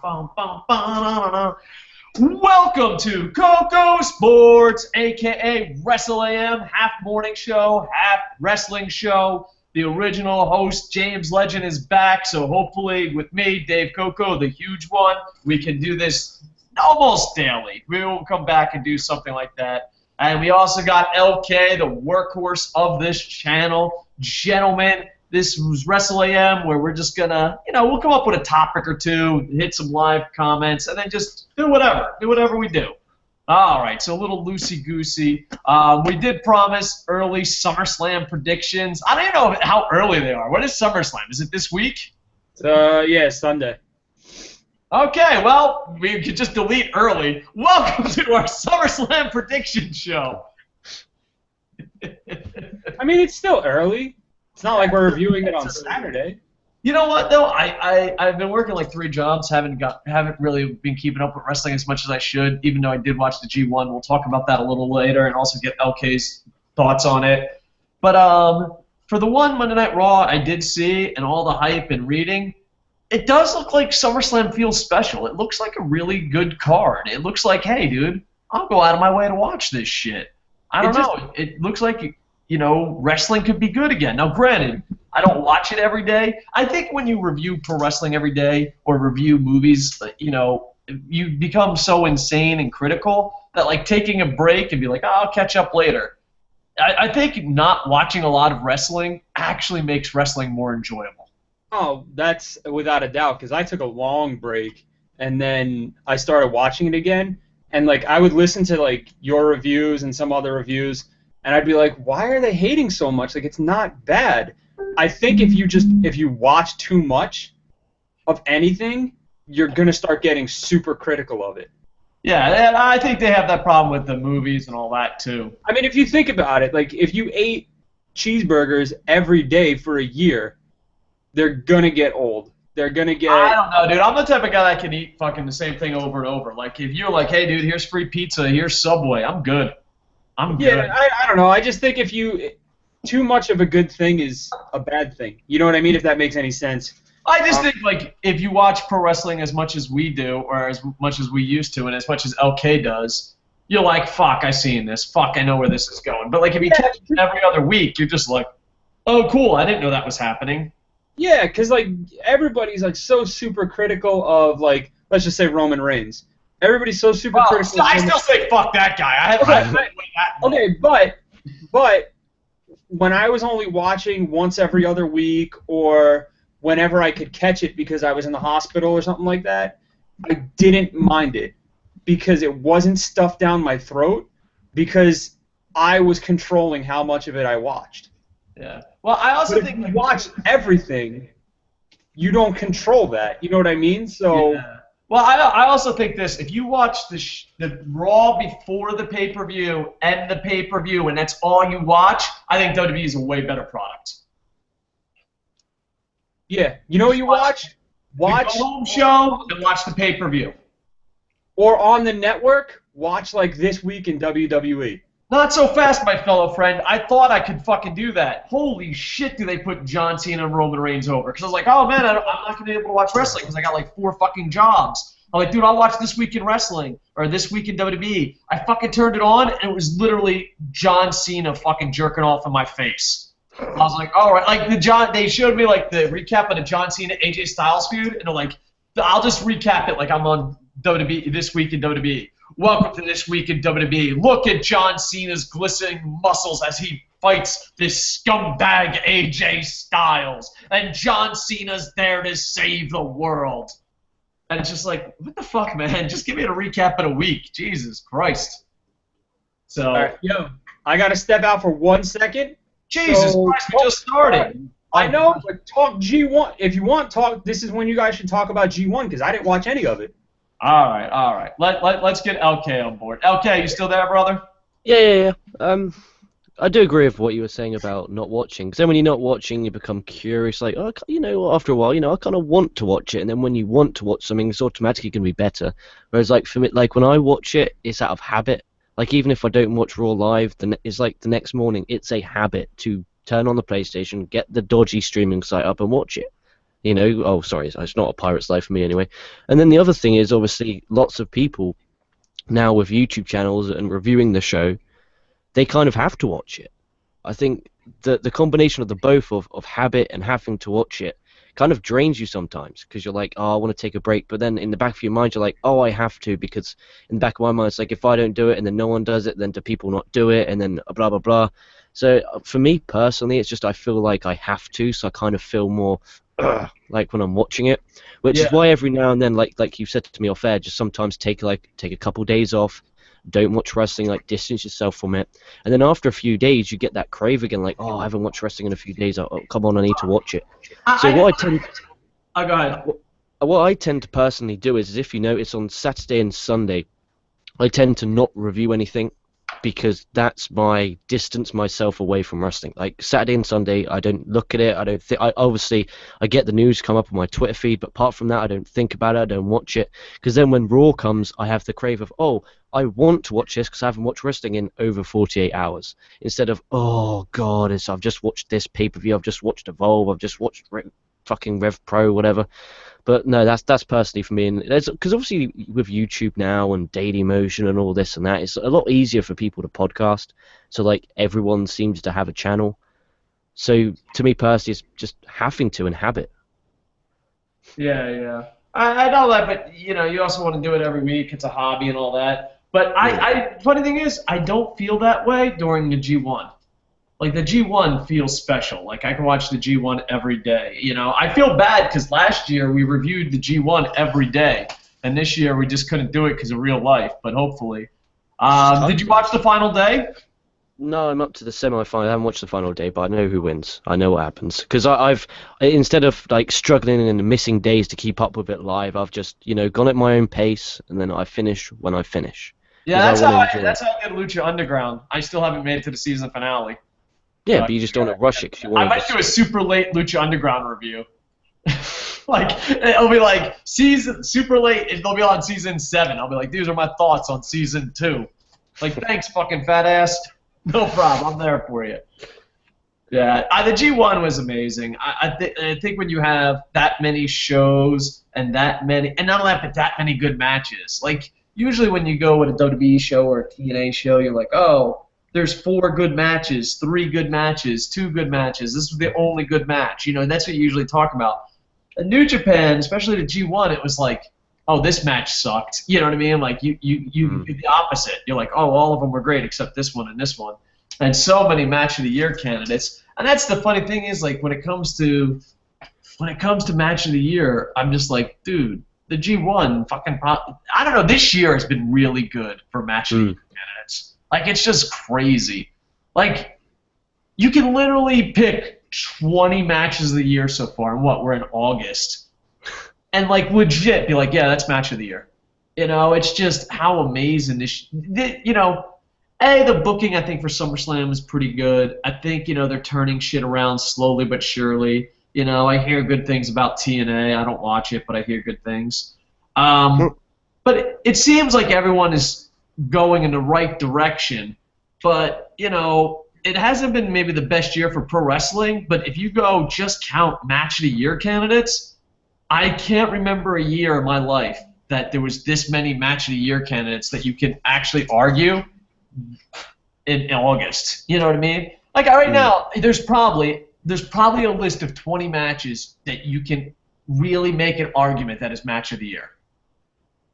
Welcome to KocoSports, aka Wrestle AM, half morning show, half wrestling show. The original host, James Legend, is back, so hopefully with me, Dave Koco, the huge one, we can do this almost daily. We will come back and do something like that. And we also got LK, the workhorse of this channel. Gentlemen, this was Wrestle AM, where we're just gonna, we'll come up with a topic or two, hit some live comments, and then just do whatever we do. All right, so a little loosey-goosey. We did promise early SummerSlam predictions. I don't even know how early they are. What is SummerSlam? Is it this week? Yeah, Sunday. Okay, well, we could just delete early. Welcome to our SummerSlam prediction show. I mean, it's still early. It's not like we're reviewing it on Saturday. You know what though? I've been working like 3 jobs. Haven't really been keeping up with wrestling as much as I should. Even though I did watch the G1, we'll talk about that a little later, and also get LK's thoughts on it. But for the one Monday Night Raw I did see, and all the hype and reading, it does look like SummerSlam feels special. It looks like a really good card. It looks like, hey, dude, I'll go out of my way to watch this shit. I don't know. It looks like, wrestling could be good again. Now, granted, I don't watch it every day. I think when you review pro wrestling every day or review movies, you become so insane and critical that, like, taking a break and be like, oh, I'll catch up later. I think not watching a lot of wrestling actually makes wrestling more enjoyable. Oh, that's without a doubt, because I took a long break, and then I started watching it again, and, like, I would listen to, like, your reviews and some other reviews, and I'd be like, why are they hating so much? Like, it's not bad. I think if you watch too much of anything, you're going to start getting super critical of it. Yeah, and I think they have that problem with the movies and all that, too. I mean, if you think about it, like, if you ate cheeseburgers every day for a year, they're going to get old. They're going to get... I don't know, dude. I'm the type of guy that can eat fucking the same thing over and over. Like, if you're like, hey, dude, here's free pizza, here's Subway, I'm good. I'm good. Yeah, I don't know. I just think too much of a good thing is a bad thing. You know what I mean? If that makes any sense. I just think, like, if you watch pro wrestling as much as we do, or as much as we used to, and as much as LK does, you're like, fuck, I seen this. Fuck, I know where this is going. But, like, if you catch it every other week, you're just like, oh, cool, I didn't know that was happening. Yeah, because, like, everybody's, like, so super critical of, like, let's just say Roman Reigns. Everybody's so super critical. I still say fuck that guy. But when I was only watching once every other week or whenever I could catch it because I was in the hospital or something like that, I didn't mind it because it wasn't stuffed down my throat because I was controlling how much of it I watched. Yeah. Well, I also think if you watch everything, you don't control that. You know what I mean? So. Yeah. Well, I also think this. If you watch the Raw before the pay-per-view and the pay-per-view, and that's all you watch, I think WWE is a way better product. Yeah. You know what you watch? Watch the home show and watch the pay-per-view. Or on the network, watch, like, This Week in WWE. Not so fast, my fellow friend. I thought I could fucking do that. Holy shit, do they put John Cena and Roman Reigns over? Because I was like, oh, man, I'm not going to be able to watch wrestling because I got, like, 4 fucking jobs. I'm like, dude, I'll watch This Week in Wrestling or This Week in WWE. I fucking turned it on, and it was literally John Cena fucking jerking off in my face. I was like, all right. Like, they showed me, like, the recap of the John Cena AJ Styles feud, and they're like, I'll just recap it like I'm on WWE, This Week in WWE. Welcome to This Week in WWE. Look at John Cena's glistening muscles as he fights this scumbag AJ Styles. And John Cena's there to save the world. And it's just like, what the fuck, man? Just give me a recap in a week. Jesus Christ. So, all right, yo, I got to step out for 1 second. Jesus Christ, we just started. I know, but talk G1. If you want talk, this is when you guys should talk about G1 because I didn't watch any of it. All right. Let's get LK on board. LK, you still there, brother? Yeah. I do agree with what you were saying about not watching. Because then when you're not watching, you become curious. Like, oh, after a while, I kind of want to watch it. And then when you want to watch something, it's automatically going to be better. Whereas, like, for me, like, when I watch it, it's out of habit. Like, even if I don't watch Raw live, then it's like the next morning, it's a habit to turn on the PlayStation, get the dodgy streaming site up and watch it. You know, oh, sorry, it's not a pirate's life for me anyway. And then the other thing is, obviously, lots of people now with YouTube channels and reviewing the show, they kind of have to watch it. I think the combination of the both of habit and having to watch it kind of drains you sometimes, because you're like, oh, I want to take a break, but then in the back of your mind you're like, oh, I have to, because in the back of my mind it's like, if I don't do it and then no one does it, then do people not do it, and then blah blah blah. So for me personally, it's just I feel like I have to, so I kind of feel more like when I'm watching it, which is why every now and then, like you said to me off air, just sometimes take a couple days off, don't watch wrestling, like distance yourself from it, and then after a few days you get that crave again, like, oh, I haven't watched wrestling in a few days, oh, come on, I need to watch it. So go ahead. What I tend to personally do is if you notice on Saturday and Sunday, I tend to not review anything, because that's my distance myself away from wrestling. Like Saturday and Sunday, I don't look at it. I don't think. Obviously, I get the news come up on my Twitter feed, but apart from that, I don't think about it. I don't watch it, because then when Raw comes, I have the crave of, oh, I want to watch this because I haven't watched wrestling in over 48 hours. Instead of, oh God, I've just watched this pay-per-view. I've just watched Evolve. I've just watched fucking Rev Pro, whatever. But no, that's personally for me, and because obviously with YouTube now and Daily Motion and all this and that, it's a lot easier for people to podcast. So like everyone seems to have a channel. So to me personally, it's just having to and habit. Yeah. I know that, but you also want to do it every week. It's a hobby and all that. But funny thing is, I don't feel that way during the G1. Like, the G1 feels special. Like, I can watch the G1 every day. I feel bad because last year we reviewed the G1 every day, and this year we just couldn't do it because of real life, but hopefully. Did you watch the final day? No, I'm up to the semi-final. I haven't watched the final day, but I know who wins. I know what happens. Because I've, instead of, like, struggling and missing days to keep up with it live, I've just, gone at my own pace, and then I finish when I finish. Yeah, that's how I did Lucha Underground. I still haven't made it to the season finale. Yeah, but you just don't want to rush it. I might do a super late Lucha Underground review. Like, it'll be like super late. It'll be on season 7. I'll be like, these are my thoughts on season 2. Like, thanks, fucking fat ass. No problem. I'm there for you. Yeah, the G1 was amazing. I think when you have that many shows and not only that, but that many good matches. Like, usually when you go with a WWE show or a TNA show, you're like, oh, there's 4 good matches, 3 good matches, 2 good matches. This was the only good match. That's what you usually talk about. In New Japan, especially the G1, it was like, oh, this match sucked. You know what I mean? Like, you do the opposite. You're like, oh, all of them were great except this one and this one. And so many match of the year candidates. And that's the funny thing is, like, when it comes to match of the year, I'm just like, dude, the G1 fucking I don't know, this year has been really good for match of the year candidates. Like, it's just crazy. Like, you can literally pick 20 matches of the year so far, and we're in August, and, like, legit be like, yeah, that's match of the year. It's just how amazing this, the booking, I think, for SummerSlam is pretty good. I think, they're turning shit around slowly but surely. I hear good things about TNA. I don't watch it, but I hear good things. But it seems like everyone is going in the right direction, but it hasn't been maybe the best year for pro wrestling. But if you go just count match of the year candidates, I can't remember a year in my life that there was this many match of the year candidates that you can actually argue in August. You know what I mean? Like, right now, there's probably a list of 20 matches that you can really make an argument that is match of the year.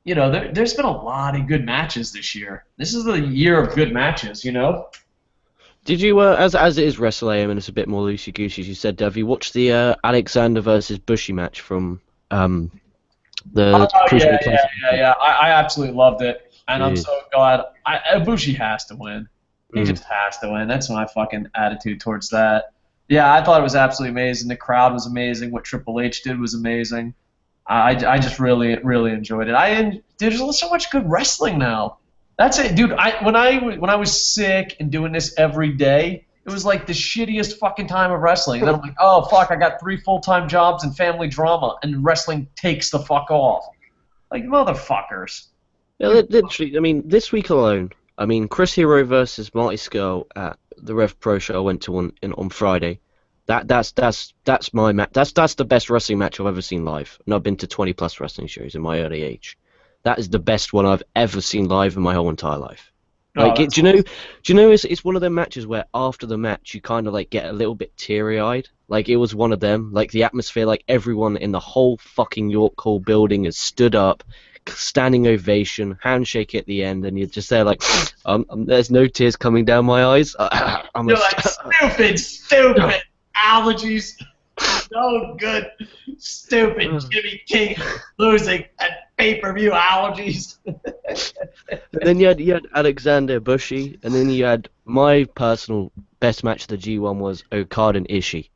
There's been a lot of good matches this year. This is the year of good matches, Did you, as it is Wrestle AM and it's a bit more loosey-goosey, you said, have you watched the Alexander versus Bushi match from the Cruiserweight Classic? Yeah. I absolutely loved it, and I'm so glad. Bushi has to win. He just has to win. That's my fucking attitude towards that. Yeah, I thought it was absolutely amazing. The crowd was amazing. What Triple H did was amazing. I just really enjoyed it. There's so much good wrestling now. That's it, dude. When I was sick and doing this every day, it was like the shittiest fucking time of wrestling. And then I'm like, oh fuck, I got 3 full-time jobs and family drama, and wrestling takes the fuck off. Like, motherfuckers. Yeah, literally. I mean, this week alone, Chris Hero versus Marty Scurll at the Rev Pro show I went to on Friday. That's my match. That's the best wrestling match I've ever seen live. And I've been to 20+ wrestling shows in my early age. That is the best one I've ever seen live in my whole entire life. Like, Oh, do you know? It's one of them matches where after the match you kind of like get a little bit teary-eyed. Like, it was one of them. Like, the atmosphere, like everyone in the whole fucking York Hall building has stood up, standing ovation, handshake at the end, and you're just there like, there's no tears coming down my eyes. You're like, stupid allergies. So good. Stupid Jimmy King losing at pay-per-view allergies. And then you had Alexander Bushi, and then you had my personal best match of the G1 was Okada and Ishii.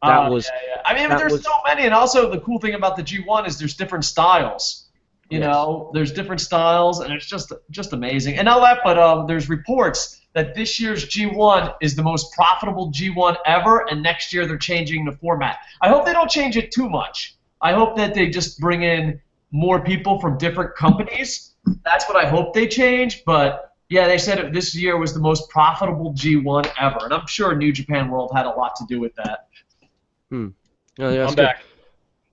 That was. Yeah. I mean, there's so many, and also the cool thing about the G1 is there's different styles. You know, there's different styles, and it's just amazing. And not that, but there's reports that this year's G1 is the most profitable G1 ever, and next year they're changing the format. I hope they don't change it too much. I hope that they just bring in more people from different companies. That's what I hope they change. But yeah, they said this year was the most profitable G1 ever, and I'm sure New Japan World had a lot to do with that. Oh, yeah, I'm back.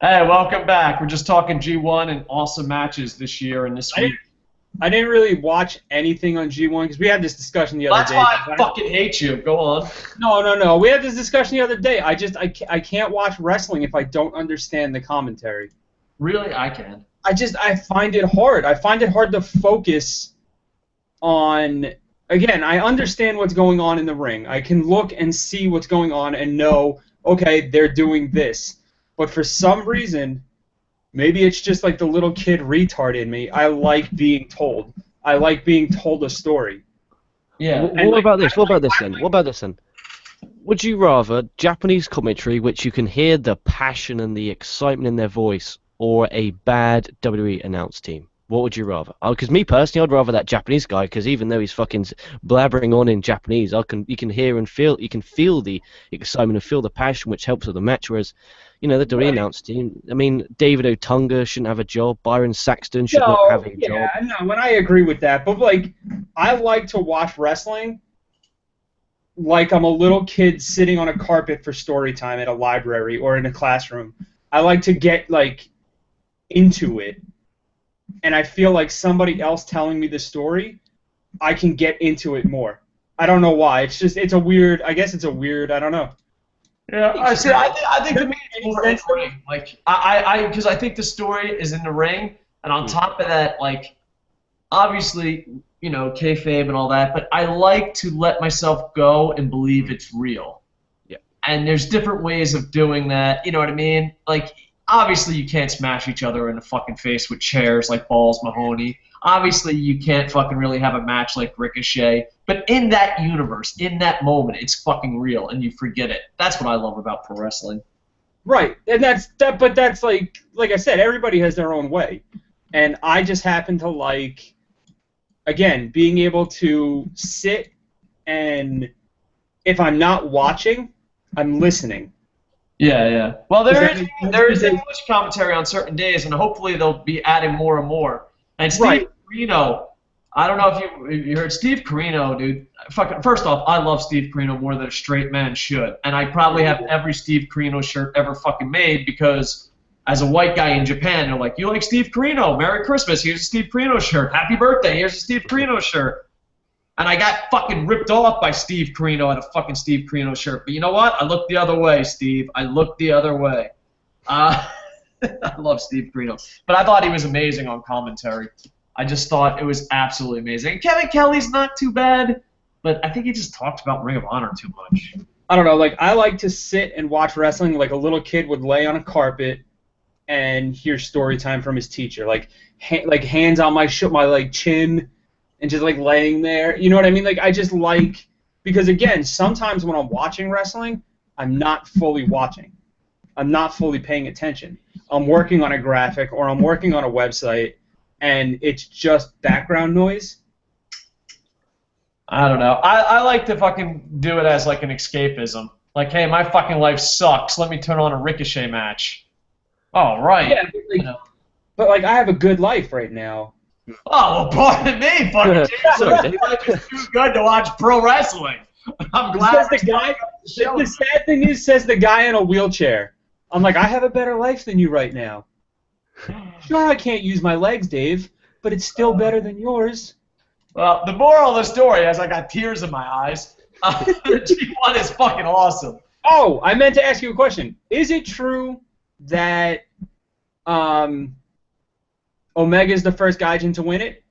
Hey, welcome back. We're just talking G1 and awesome matches this year and this week. I didn't really watch anything on G1 because we had this discussion the other day. That's why I fucking hate you. Go on. No. We had this discussion the other day. I can't watch wrestling if I don't understand the commentary. Really? I can. I find it hard. I find it hard to focus on. Again, I understand what's going on in the ring. I can look and see what's going on and know, okay, they're doing this. But for some reason, maybe it's just like the little kid retard in me. I like being told. I like being told a story. Yeah. What about this then? Would you rather Japanese commentary, which you can hear the passion and the excitement in their voice, or a bad WWE announce team? What would you rather? Because me personally, I'd rather that Japanese guy. Because even though he's fucking blabbering on in Japanese, you can hear and feel. You can feel the excitement and feel the passion, which helps with the match. Whereas, you know, the WWE announce team. I mean, David Otunga shouldn't have a job. Byron Saxton should not have a job. Yeah, no, and I agree with that. But like, I like to watch wrestling like I'm a little kid sitting on a carpet for story time at a library or in a classroom. I like to get like into it. And I feel like somebody else telling me the story, I can get into it more. I don't know why. I guess it's a weird, I don't know. Yeah, I think to me it's more in the ring. Like, because I think the story is in the ring, and on top of that, like, obviously, you know, kayfabe and all that, but I like to let myself go and believe it's real. Yeah. And there's different ways of doing that, you know what I mean? Like, obviously you can't smash each other in the fucking face with chairs like Balls Mahoney. Obviously you can't fucking really have a match like Ricochet. But in that universe, in that moment, it's fucking real, and you forget it. That's what I love about pro wrestling. Right, and but that's like I said, everybody has their own way. And I just happen to like, again, being able to sit and, if I'm not watching, I'm listening. Yeah. Well, there is English commentary on certain days, and hopefully they'll be adding more and more. And Steve Carino, I don't know if you heard Steve Carino, dude. Fucking, first off, I love Steve Carino more than a straight man should, and I probably have every Steve Carino shirt ever fucking made because, as a white guy in Japan, they're like, "You like Steve Carino? Merry Christmas! Here's a Steve Carino shirt. Happy birthday! Here's a Steve Carino shirt." And I got fucking ripped off by Steve Carino at a fucking Steve Carino shirt. But you know what? I looked the other way, Steve. I looked the other way. I love Steve Carino. But I thought he was amazing on commentary. I just thought it was absolutely amazing. And Kevin Kelly's not too bad, but I think he just talked about Ring of Honor too much. I don't know. Like, I like to sit and watch wrestling like a little kid would lay on a carpet and hear story time from his teacher. Like hands on my like chin, and just like laying there, you know what I mean? Like, I just like, because again, sometimes when I'm watching wrestling, I'm not fully watching. I'm not fully paying attention. I'm working on a graphic or I'm working on a website, and it's just background noise. I don't know. I like to fucking do it as like an escapism. Like, hey, my fucking life sucks. Let me turn on a Ricochet match. Oh, right. Yeah, but like, I have a good life right now. Oh, well, pardon me, fucking life is too good to watch pro wrestling. I'm glad. Says the guy. The sad thing is, says the guy in a wheelchair. I'm like, I have a better life than you right now. Sure, I can't use my legs, Dave, but it's still better than yours. Well, the moral of the story is I got tears in my eyes. The G1 is fucking awesome. Oh, I meant to ask you a question. Is it true that Omega's the first Gaijin to win it?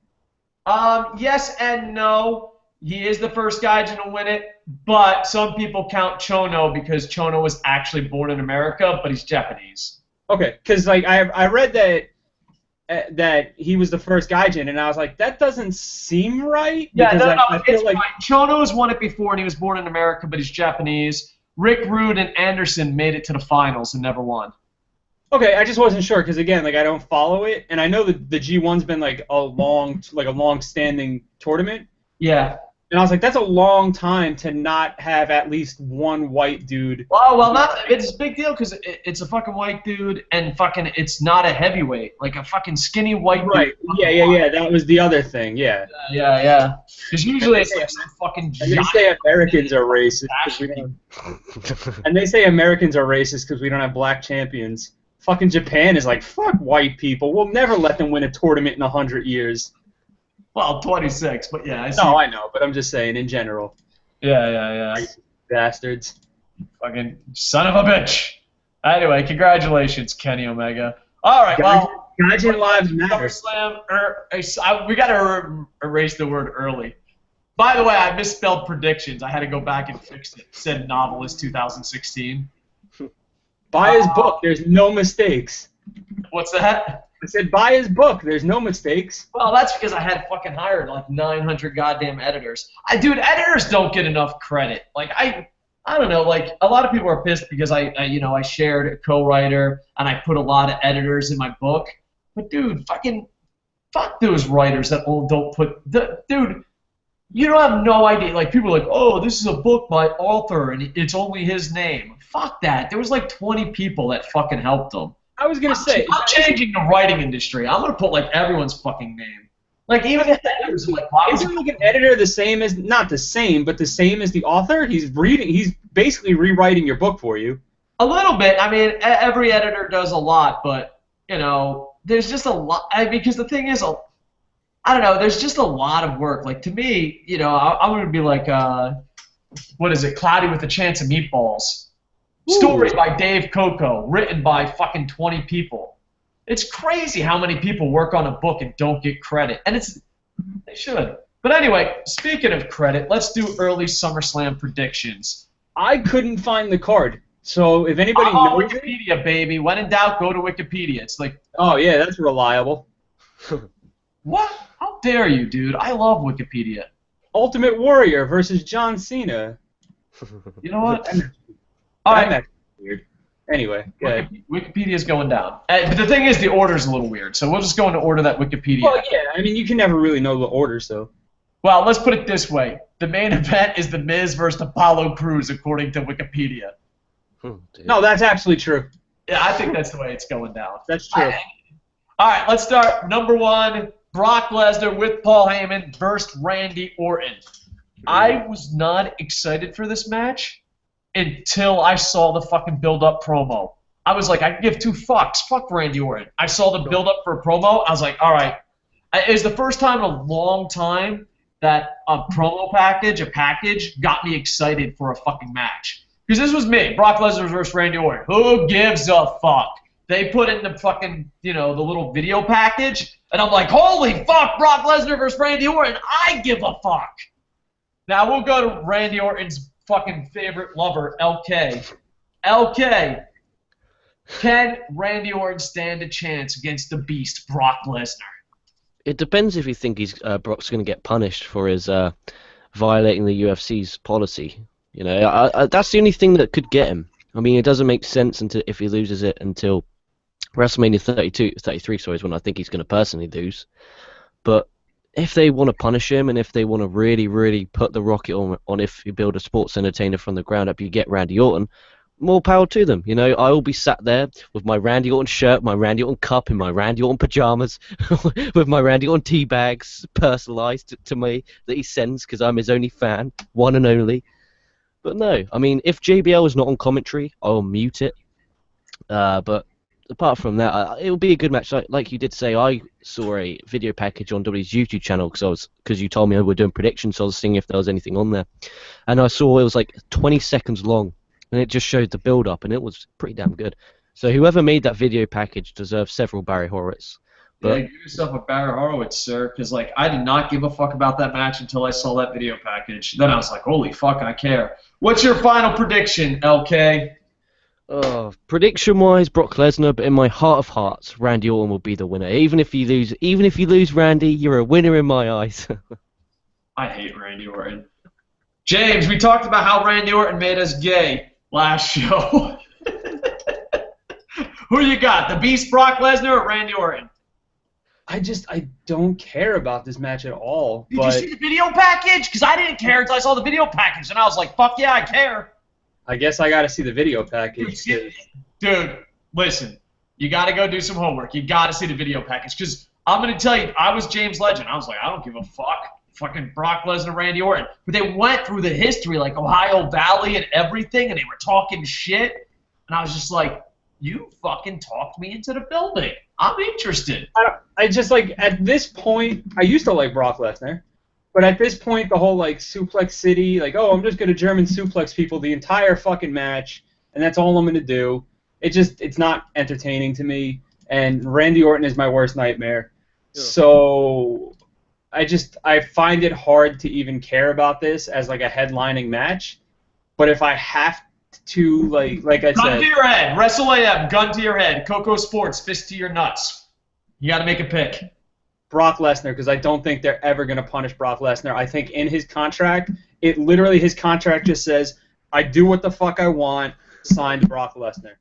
Yes and no. He is the first Gaijin to win it, but some people count Chono because Chono was actually born in America, but he's Japanese. Okay, because like I read that he was the first Gaijin, and I was like, that doesn't seem right. Yeah, because no, I feel it's like right. Chono has won it before, and he was born in America, but he's Japanese. Rick Rude and Anderson made it to the finals and never won. Okay, I just wasn't sure because again, like I don't follow it, and I know that the G1's been like a long-standing tournament. Yeah. And I was like, that's a long time to not have at least one white dude. Well, it's a big deal because it's a fucking white dude and fucking it's not a heavyweight, like a fucking skinny white dude. Right. Yeah. That was the other thing. Yeah. Yeah. Because usually it's like some fucking. And they say Americans are racist. And they say Americans are racist because we don't have black champions. Fucking Japan is like, fuck white people. We'll never let them win a tournament in 100 years. Well, 26, but yeah. No, I know, but I'm just saying in general. Yeah. Bastards. Fucking son of a bitch. Anyway, congratulations, Kenny Omega. All right, well. Gaijin lives matter. SummerSlam, we got to erase the word early. By the way, I misspelled predictions. I had to go back and fix it. It said novelist 2016. Buy his book. There's no mistakes. What's that? I said buy his book. There's no mistakes. Well, that's because I had fucking hired like 900 goddamn editors. Dude, editors don't get enough credit. Like I don't know. Like a lot of people are pissed because I shared a co-writer and I put a lot of editors in my book. But dude, fuck those writers that don't put dude. You don't have no idea. Like people are like, oh, this is a book by author and it's only his name. Fuck that. There was like 20 people that fucking helped him. I was gonna say I'm changing the writing industry. I'm gonna put like everyone's fucking name. Like even if the editors are like, isn't like an editor the same as not the same, but the same as the author? He's basically rewriting your book for you. A little bit. I mean, every editor does a lot, but there's just a lot. Because the thing is, I don't know. There's just a lot of work. Like to me, I'm gonna be like, what is it? Cloudy with a Chance of Meatballs. Story by Dave Koco, written by fucking 20 people. It's crazy how many people work on a book and don't get credit. And they should. But anyway, speaking of credit, let's do early SummerSlam predictions. I couldn't find the card. So if anybody knows Wikipedia, baby. When in doubt, go to Wikipedia. It's like... Oh, yeah, that's reliable. What? How dare you, dude? I love Wikipedia. Ultimate Warrior versus John Cena. You know what? All right. That's weird. Anyway, go ahead. Wikipedia's going down. But the thing is, the order's a little weird, so we'll just go into order that Wikipedia. Well, yeah, I mean, you can never really know the order, so. Well, let's put it this way. The main event is The Miz versus Apollo Crews, according to Wikipedia. No, that's absolutely true. Yeah, I think that's the way it's going down. That's true. All right, let's start. Number 1, Brock Lesnar with Paul Heyman versus Randy Orton. I was not excited for this match until I saw the fucking build-up promo. I was like, I can give two fucks. Fuck Randy Orton. I saw the build-up for a promo. I was like, all right. It was the first time in a long time that a promo package, a package, got me excited for a fucking match. Because this was me, Brock Lesnar versus Randy Orton. Who gives a fuck? They put in the fucking, the little video package, and I'm like, holy fuck, Brock Lesnar versus Randy Orton. I give a fuck. Now we'll go to Randy Orton's fucking favorite lover, LK. LK, can Randy Orton stand a chance against the beast, Brock Lesnar? It depends if you think Brock's going to get punished for his violating the UFC's policy. That's the only thing that could get him. I mean, it doesn't make sense if he loses it until WrestleMania 33, is when I think he's going to personally lose. But if they want to punish him and if they want to really, really put the rocket on if you build a sports entertainer from the ground up, you get Randy Orton, more power to them. I will be sat there with my Randy Orton shirt, my Randy Orton cup, and my Randy Orton pajamas, with my Randy Orton tea bags personalized to me that he sends because I'm his only fan, one and only. But no, I mean, if JBL is not on commentary, I'll mute it. But apart from that, it'll be a good match. Like you did say, I saw a video package on WWE's YouTube channel because you told me we were doing predictions, so I was seeing if there was anything on there. And I saw it was like 20 seconds long, and it just showed the build-up, and it was pretty damn good. So whoever made that video package deserves several Barry Horowitz. But, yeah, give yourself a Barry Horowitz, sir, because like I did not give a fuck about that match until I saw that video package. Then I was like, holy fuck, I care. What's your final prediction, LK? Prediction-wise, Brock Lesnar, but in my heart of hearts, Randy Orton will be the winner. Even if you lose, Randy, you're a winner in my eyes. I hate Randy Orton. James, we talked about how Randy Orton made us gay last show. Who you got, the Beast Brock Lesnar or Randy Orton? I don't care about this match at all. Did you see the video package? Because I didn't care until I saw the video package, and I was like, fuck yeah, I care. I guess I got to see the video package. Dude, listen, you got to go do some homework. You got to see the video package, because I'm going to tell you, I was James Legend. I was like, I don't give a fuck. Fucking Brock Lesnar, Randy Orton. But they went through the history, like Ohio Valley and everything, and they were talking shit, and I was just like, you fucking talked me into the building. I'm interested. I just, like, at this point, I used to like Brock Lesnar, but at this point, the whole, like, Suplex City, like, oh, I'm just going to German suplex people the entire fucking match, and that's all I'm going to do. It's not entertaining to me, and Randy Orton is my worst nightmare. Yeah. So I find it hard to even care about this as, like, a headlining match, but if I have to, like I said... Gun to your head. Wrestle AM, gun to your head. KocoSports, fist to your nuts. You got to make a pick. Brock Lesnar, because I don't think they're ever going to punish Brock Lesnar. I think in his contract, his contract just says, I do what the fuck I want, signed Brock Lesnar.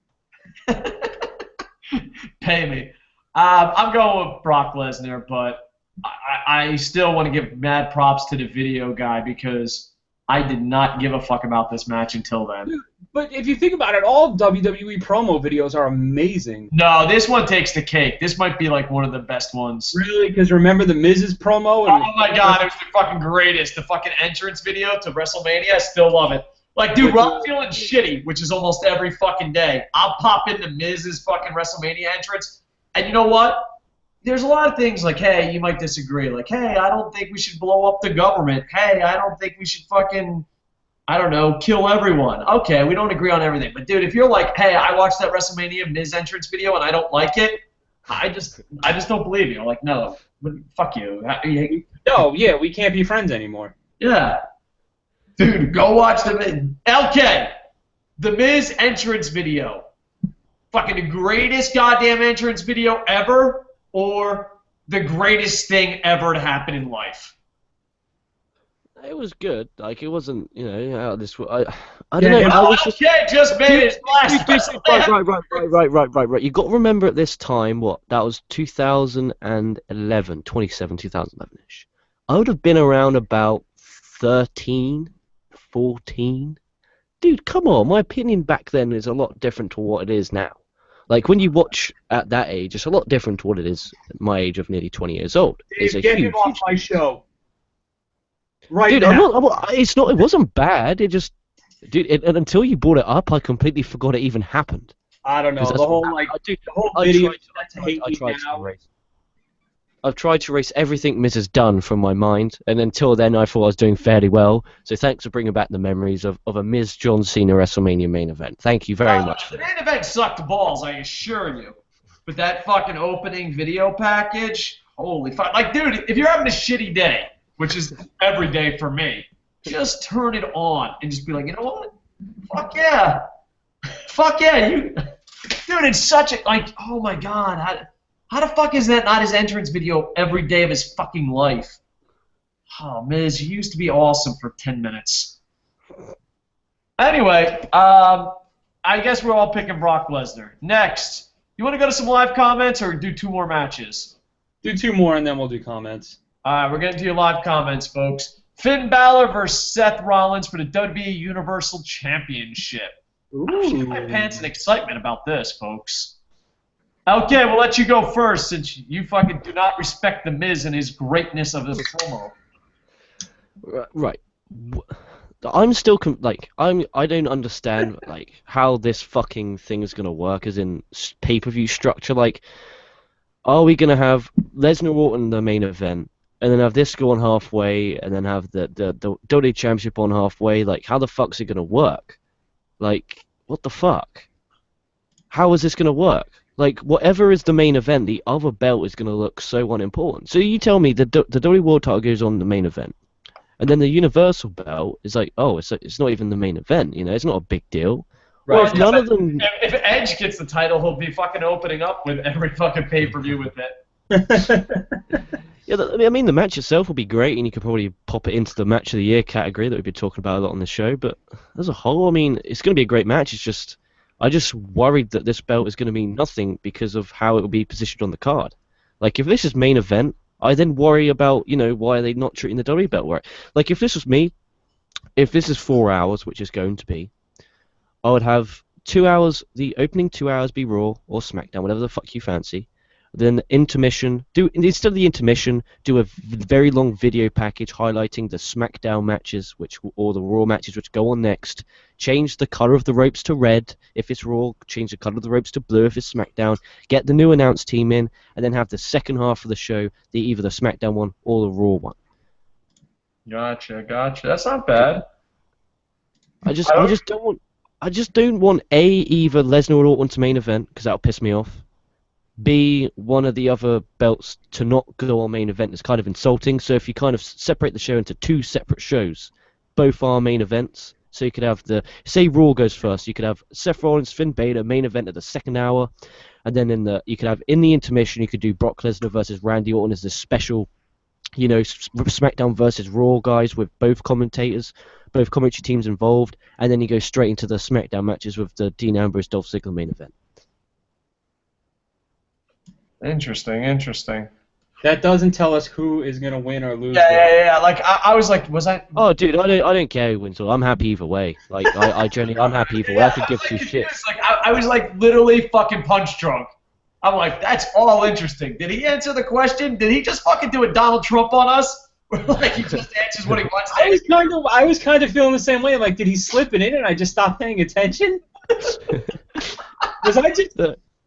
Pay me. I'm going with Brock Lesnar, but I still want to give mad props to the video guy because I did not give a fuck about this match until then. But if you think about it, all WWE promo videos are amazing. No, this one takes the cake. This might be like one of the best ones. Really? Because remember the Miz's promo? Oh my god, it was the fucking greatest. The fucking entrance video to WrestleMania, I still love it. Like, dude, I'm feeling shitty, which is almost every fucking day. I'll pop into Miz's fucking WrestleMania entrance, and you know what? There's a lot of things like, hey, you might disagree. Like, hey, I don't think we should blow up the government. Hey, I don't think we should fucking, I don't know, kill everyone. Okay, we don't agree on everything. But, dude, if you're like, hey, I watched that WrestleMania Miz entrance video and I don't like it, I just don't believe you. I'm like, no, fuck you. No, yeah, we can't be friends anymore. Yeah. Dude, go watch the Miz. LK, the Miz entrance video. Fucking the greatest goddamn entrance video ever, or the greatest thing ever to happen in life? It was good. Like, it wasn't, out of this. I don't know. I was just made his last. Right. You got to remember at this time, that was 2011, 2011-ish. I would have been around about 13, 14. Dude, come on. My opinion back then is a lot different to what it is now. Like, when you watch at that age, it's a lot different to what it is at my age of nearly 20 years old. Dave, get him off my show. Right, dude, now. It wasn't bad. It just, dude, until you brought it up, I completely forgot it even happened. I don't know. The whole video. I've tried to erase everything Miz has done from my mind, and until then, I thought I was doing fairly well. So thanks for bringing back the memories of a Miz John Cena WrestleMania main event. Thank you very much for that. The main event sucked balls, I assure you. But that fucking opening video package, holy fuck! Like, dude, if you're having a shitty day, which is every day for me, just turn it on and just be like, you know what? Fuck yeah. Fuck yeah. Dude, it's such a, like, oh my god. How the fuck is that not his entrance video every day of his fucking life? Oh, Miz, you used to be awesome for 10 minutes. Anyway, I guess we're all picking Brock Lesnar. Next, you want to go to some live comments or do 2 more matches? Do 2 more and then we'll do comments. Alright, we're getting to your live comments, folks. Finn Balor versus Seth Rollins for the WWE Universal Championship. I'm shitting my pants in excitement about this, folks. Okay, we'll let you go first since you fucking do not respect The Miz and his greatness of his promo. Right. I'm still I don't understand like how this fucking thing is gonna work as in pay-per-view structure. Like, are we gonna have Lesnar Orton the main event, and then have this go on halfway, and then have the WWE Championship on halfway? Like, how the fuck's it gonna work? Like, what the fuck? How is this gonna work? Like, whatever is the main event, the other belt is gonna look so unimportant. So you tell me the WWE World Title goes on the main event. And then the Universal belt is like, oh, it's not even the main event, you know, it's not a big deal. Right. Well, if none of them... If Edge gets the title, he'll be fucking opening up with every fucking pay-per-view with it. Yeah, I mean, the match itself will be great, and you could probably pop it into the Match of the Year category that we've been talking about a lot on the show, but as a whole, I mean, it's going to be a great match. It's just, I just worried that this belt is going to mean nothing because of how it will be positioned on the card. Like, if this is main event, I then worry about, you know, why are they not treating the WWE belt right? Like, if this was me, if this is 4 hours, which is going to be, I would have 2 hours, the opening 2 hours be Raw or SmackDown, whatever the fuck you fancy. Then intermission, instead of the intermission, do a very long video package highlighting the SmackDown matches, or the Raw matches which go on next. Change the color of the ropes to red if it's Raw. Change the color of the ropes to blue if it's SmackDown. Get the new announce team in, and then have the second half of the show, either the SmackDown one or the Raw one. Gotcha. That's not bad. I just don't want either Lesnar or Orton to main event because that'll piss me off. B, one of the other belts to not go on main event is kind of insulting. So if you kind of separate the show into 2 separate shows, both are main events. So you could have say Raw goes first, you could have Seth Rollins, Finn Balor main event at the second hour, and then you could have in the intermission you could do Brock Lesnar versus Randy Orton as this special, you know, SmackDown versus Raw guys with both commentators, both commentary teams involved, and then you go straight into the SmackDown matches with the Dean Ambrose Dolph Ziggler main event. Interesting. That doesn't tell us who is gonna win or lose. Yeah. Like I was like, was I? Oh, dude, I don't care who wins. I'm happy either way. Like I genuinely, I'm happy either way. I could give two shits. Like I was like literally fucking punch drunk. I'm like, that's all interesting. Did he answer the question? Did he just fucking do a Donald Trump on us? Like he just answers what he wants to answer? I was kind of feeling the same way. Like, did he slip it in and I just stopped paying attention? Was I just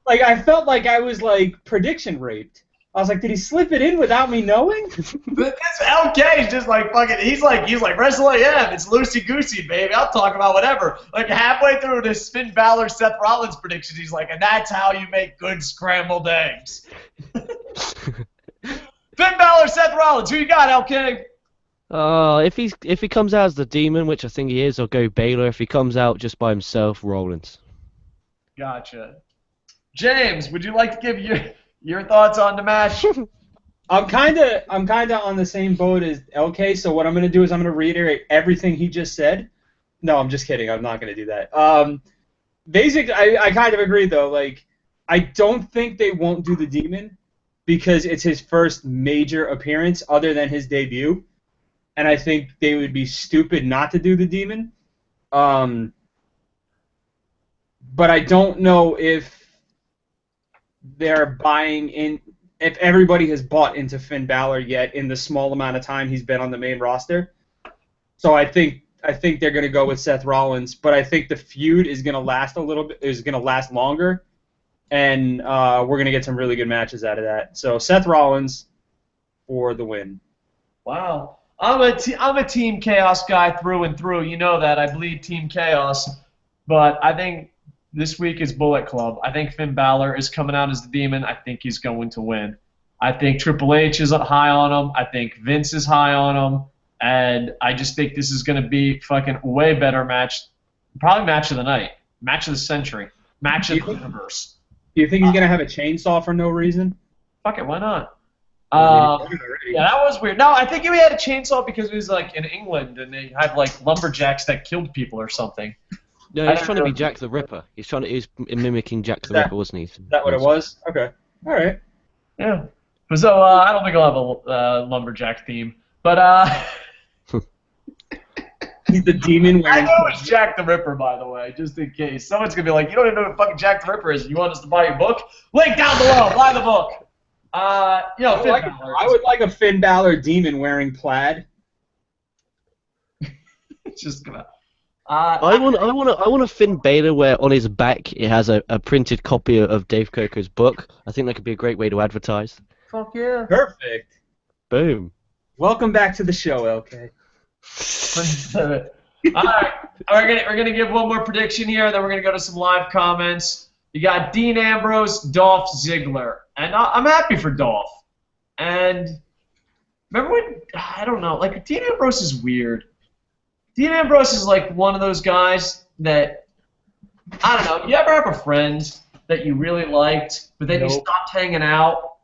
like I felt like I was like prediction raped. I was like, did he slip it in without me knowing? This LK is just like fucking. He's like Wrestle AM. It's loosey goosey, baby. I'll talk about whatever. Like halfway through this Finn Balor Seth Rollins prediction, he's like, and that's how you make good scrambled eggs. Finn Balor Seth Rollins. Who you got, LK? If he comes out as the Demon, which I think he is, I'll go Baylor. If he comes out just by himself, Rollins. Gotcha. James, would you like to give your thoughts on the match? I'm kinda on the same boat as LK, so what I'm gonna do is I'm gonna reiterate everything he just said. No, I'm just kidding, I'm not gonna do that. Basically I kind of agree though, like I don't think they won't do the Demon because it's his first major appearance other than his debut. And I think they would be stupid not to do the Demon. But I don't know if they're buying in, if everybody has bought into Finn Balor yet in the small amount of time he's been on the main roster. So I think they're going to go with Seth Rollins, but I think the feud is going to last a little bit, is going to last longer, and we're going to get some really good matches out of that. So Seth Rollins for the win. Wow. I'm a Team Chaos guy through and through. You know that. I bleed Team Chaos. But I think this week is Bullet Club. I think Finn Balor is coming out as the Demon. I think he's going to win. I think Triple H is high on him. I think Vince is high on him. And I just think this is going to be fucking way better match. Probably match of the night. Match of the century. Match of the universe. Do you think he's going to have a chainsaw for no reason? Fuck it, why not? Yeah, that was weird. No, I think he had a chainsaw because he was like in England and they had like lumberjacks that killed people or something. No, he's trying to be Jack the Ripper. He's mimicking Jack the Ripper, wasn't he? Is that what it was? Okay. All right. Yeah. So I don't think I'll have a lumberjack theme, but he's the Demon I wearing. know it's Jack the Ripper, by the way, just in case someone's gonna be like, you don't even know what fucking Jack the Ripper is. You want us to buy your book? Link down below. Buy the book. I would like a Finn Balor Demon wearing plaid. just gonna. I want a Finn Balor where on his back it has a printed copy of Dave Koco's book. I think that could be a great way to advertise. Fuck yeah. Perfect. Boom. Welcome back to the show, LK. All right, we're gonna give one more prediction here, then we're gonna go to some live comments. You got Dean Ambrose, Dolph Ziggler, and I'm happy for Dolph. And remember when I don't know, like Dean Ambrose is weird. Dean Ambrose is like one of those guys that I don't know. You ever have a friend that you really liked, but then you stopped hanging out,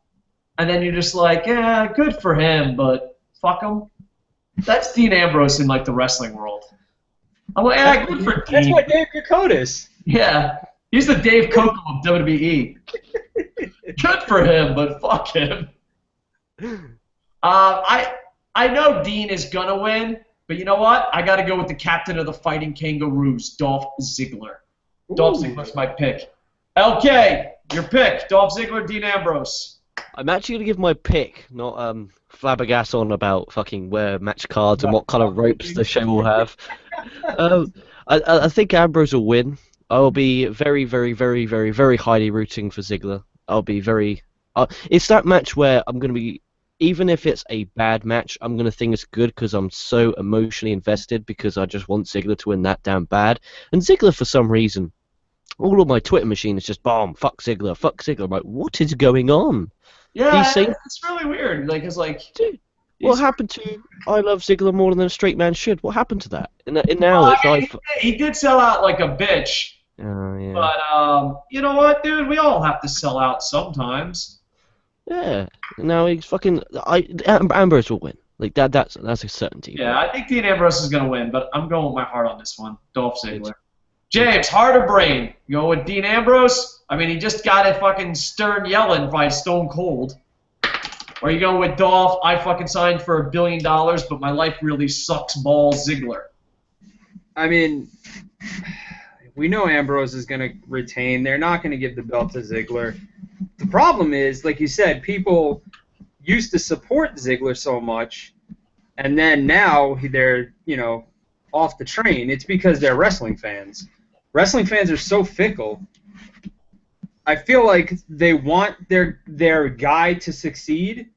and then you're just like, yeah, good for him, but fuck him. That's Dean Ambrose in like the wrestling world. I'm like, yeah, good for Dean. That's what Dave Kocotis. Yeah, he's the Dave Koco of WWE. Good for him, but fuck him. I know Dean is gonna win, but you know what? I got to go with the captain of the Fighting Kangaroos, Dolph Ziggler. Ooh. Dolph Ziggler's my pick. LK, your pick: Dolph Ziggler, Dean Ambrose. I'm actually gonna give my pick, not flabbergasted on about fucking where match cards and what kind of ropes the show will have. I think Ambrose will win. I'll be very, very, very, very, very highly rooting for Ziggler. I'll be very. It's that match where I'm gonna be. Even if it's a bad match, I'm going to think it's good because I'm so emotionally invested because I just want Ziggler to win that damn bad. And Ziggler, for some reason, all of my Twitter machine is just, bomb, fuck Ziggler, fuck Ziggler. I'm like, what is going on? Yeah, it's really weird. Like, it's like... Dude, what happened to I love Ziggler more than a straight man should? What happened to that? And now it's like... He did sell out like a bitch. Yeah. But, you know what, dude? We all have to sell out sometimes. Yeah. Now he's fucking. Ambrose will win. Like that's a certainty. Yeah, I think Dean Ambrose is gonna win, but I'm going with my heart on this one. Dolph Ziggler. James, heart or brain? You go with Dean Ambrose? I mean, he just got a fucking stern yelling by Stone Cold. Or you go with Dolph? I fucking signed for $1 billion, but my life really sucks balls. Ziggler. I mean, we know Ambrose is gonna retain. They're not gonna give the belt to Ziggler. The problem is, like you said, people used to support Ziggler so much, and then now they're, off the train. It's because they're wrestling fans. Wrestling fans are so fickle. I feel like they want their guy to succeed,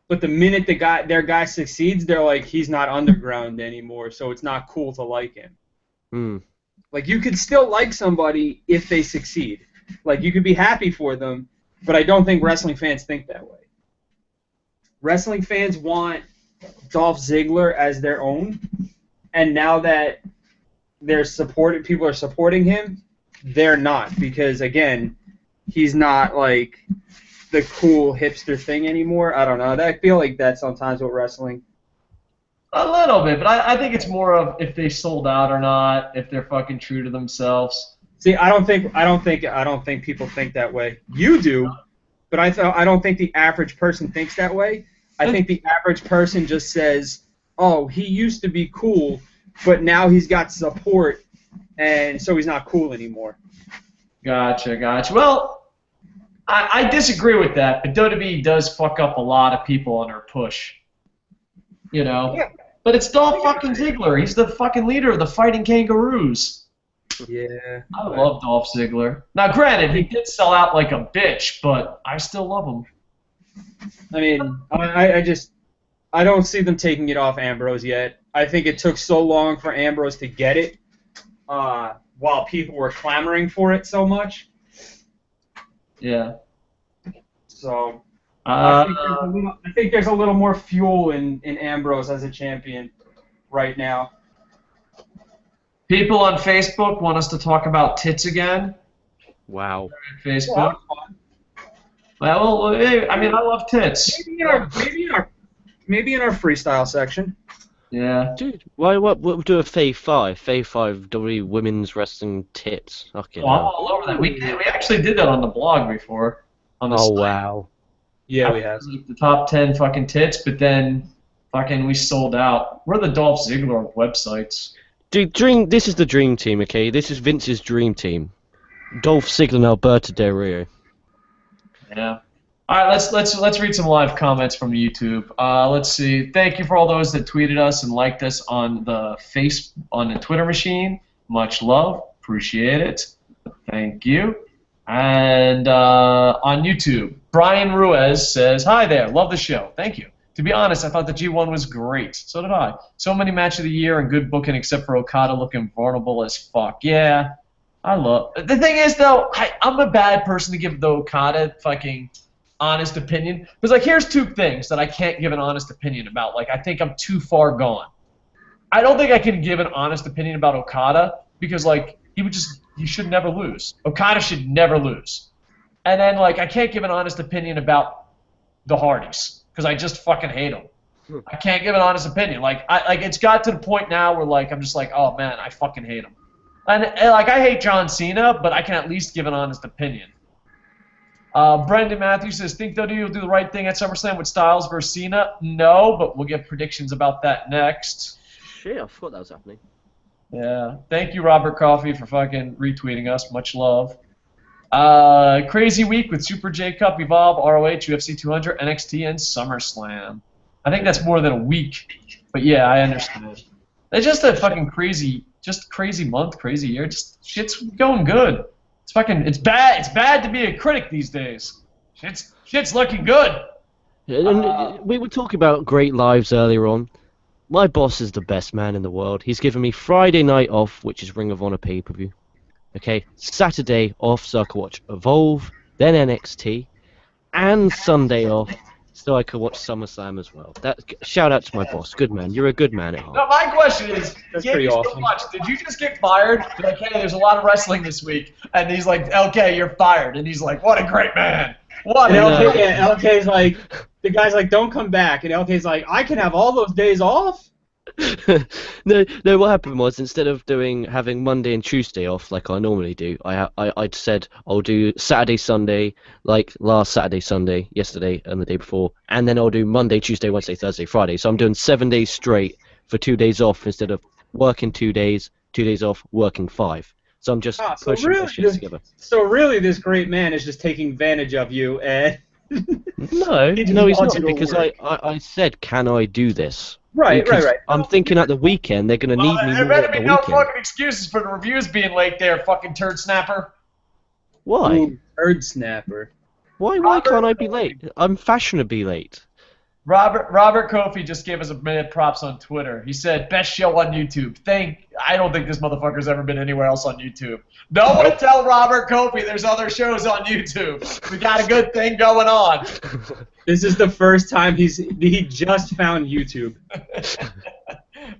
but the minute their guy succeeds, they're like, he's not underground anymore, so it's not cool to like him. Like, you could still like somebody if they succeed. Like, you could be happy for them, but I don't think wrestling fans think that way. Wrestling fans want Dolph Ziggler as their own, and now that people are supporting him, they're not, because again, he's not like the cool hipster thing anymore. I don't know. I feel like that sometimes with wrestling. A little bit, but I think it's more of if they sold out or not, if they're fucking true to themselves. See, I don't think people think that way. You do, but I don't think the average person thinks that way. I think the average person just says, "Oh, he used to be cool, but now he's got support, and so he's not cool anymore." Gotcha. Well, I disagree with that, but WWE does fuck up a lot of people on their push. Yeah. But it's Dolph fucking Ziggler. He's the fucking leader of the Fighting Kangaroos. Yeah. I love Dolph Ziggler. Now, granted, he did sell out like a bitch, but I still love him. I mean, I don't see them taking it off Ambrose yet. I think it took so long for Ambrose to get it, while people were clamoring for it so much. Yeah. So I think there's a little more fuel in Ambrose as a champion right now. People on Facebook want us to talk about tits again. Wow. Facebook. Well, I mean, I love tits. Maybe in our freestyle section. Yeah. Dude, what do a Fave 5? Fave 5 WWE Women's Wrestling Tits. Okay. Oh, I'm all over that. We actually did that on the blog before. On the site. Wow. Yeah, we have. Like the top 10 fucking tits, but then fucking we sold out. We're the Dolph Ziggler of websites. Dude, this is the dream team, okay? This is Vince's dream team. Dolph Ziggler and Alberto Del Rio. Yeah. All right, let's read some live comments from YouTube. Let's see. Thank you for all those that tweeted us and liked us on the Twitter machine. Much love, appreciate it. Thank you. And on YouTube, Brian Ruiz says, "Hi there, love the show. Thank you. To be honest, I thought the G1 was great. So did I. So many match of the year and good booking, except for Okada looking vulnerable as fuck. Yeah, I love. The thing is, though, I'm a bad person to give the Okada fucking honest opinion, because like here's two things that I can't give an honest opinion about. Like I think I'm too far gone. I don't think I can give an honest opinion about Okada because like he should never lose. Okada should never lose. And then like I can't give an honest opinion about the Hardys because I just fucking hate them. I can't give an honest opinion. Like it's got to the point now where like I'm just like, oh man, I fucking hate him. And like I hate John Cena, but I can at least give an honest opinion. Brendan Matthews says, think WWE will do the right thing at SummerSlam with Styles versus Cena? No, but we'll get predictions about that next. Shit, I forgot that was happening. Yeah. Thank you, Robert Coffey, for fucking retweeting us. Much love. Crazy week with Super J Cup, Evolve, ROH, UFC 200, NXT, and SummerSlam. I think that's more than a week. But yeah, I understand. It's just a fucking crazy month, crazy year. Just shit's going good. It's bad. It's bad to be a critic these days. Shit's looking good. We were talking about great lives earlier on. My boss is the best man in the world. He's given me Friday night off, which is Ring of Honor pay-per-view. Okay, Saturday off so I can watch Evolve, then NXT, and Sunday off so I could watch SummerSlam as well. Shout out to my boss. Good man. You're a good man at heart. No, my question is, That's pretty awesome. So much. Did you just get fired? You're like, hey, there's a lot of wrestling this week. And he's like, LK, you're fired. And he's like, what a great man. What LK's like, the guy's like, don't come back. And LK's like, I can have all those days off? No. What happened was instead of having Monday and Tuesday off like I normally do, I said I'll do Saturday, Sunday, like last Saturday, Sunday, yesterday, and the day before, and then I'll do Monday, Tuesday, Wednesday, Thursday, Friday. So I'm doing 7 days straight for 2 days off instead of working 2 days, 2 days off, working 5. So I'm just pushing the shit together. So really, this great man is just taking advantage of you, and no, he's not, because I said, can I do this? Right. I'm thinking at the weekend they're going to need me there more better at the be no weekend. fucking excuses for the reviews being late there, fucking turd snapper. Why? Ooh, bird snapper. Why can't I be late? I'm fashionably late. Robert Kofi just gave us a minute props on Twitter. He said, best show on YouTube. I don't think this motherfucker's ever been anywhere else on YouTube. No one tell Robert Kofi there's other shows on YouTube. We got a good thing going on. This is the first time he just found YouTube.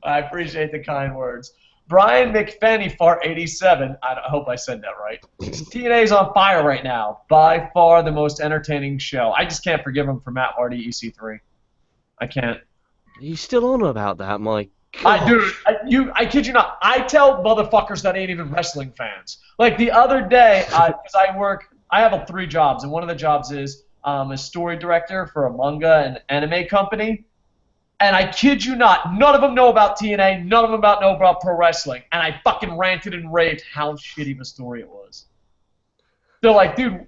I appreciate the kind words. Brian McFanny Fart 87. I hope I said that right. TNA's on fire right now. By far the most entertaining show. I just can't forgive him for Matt Hardy EC3. I can't. Are you still on about that, Mike? God. I kid you not. I tell motherfuckers that ain't even wrestling fans. Like the other day, because I have 3 jobs, and one of the jobs is a story director for a manga and anime company. And I kid you not, none of them know about TNA, none of them know about pro wrestling. And I fucking ranted and raved how shitty of a story it was. They're like, dude,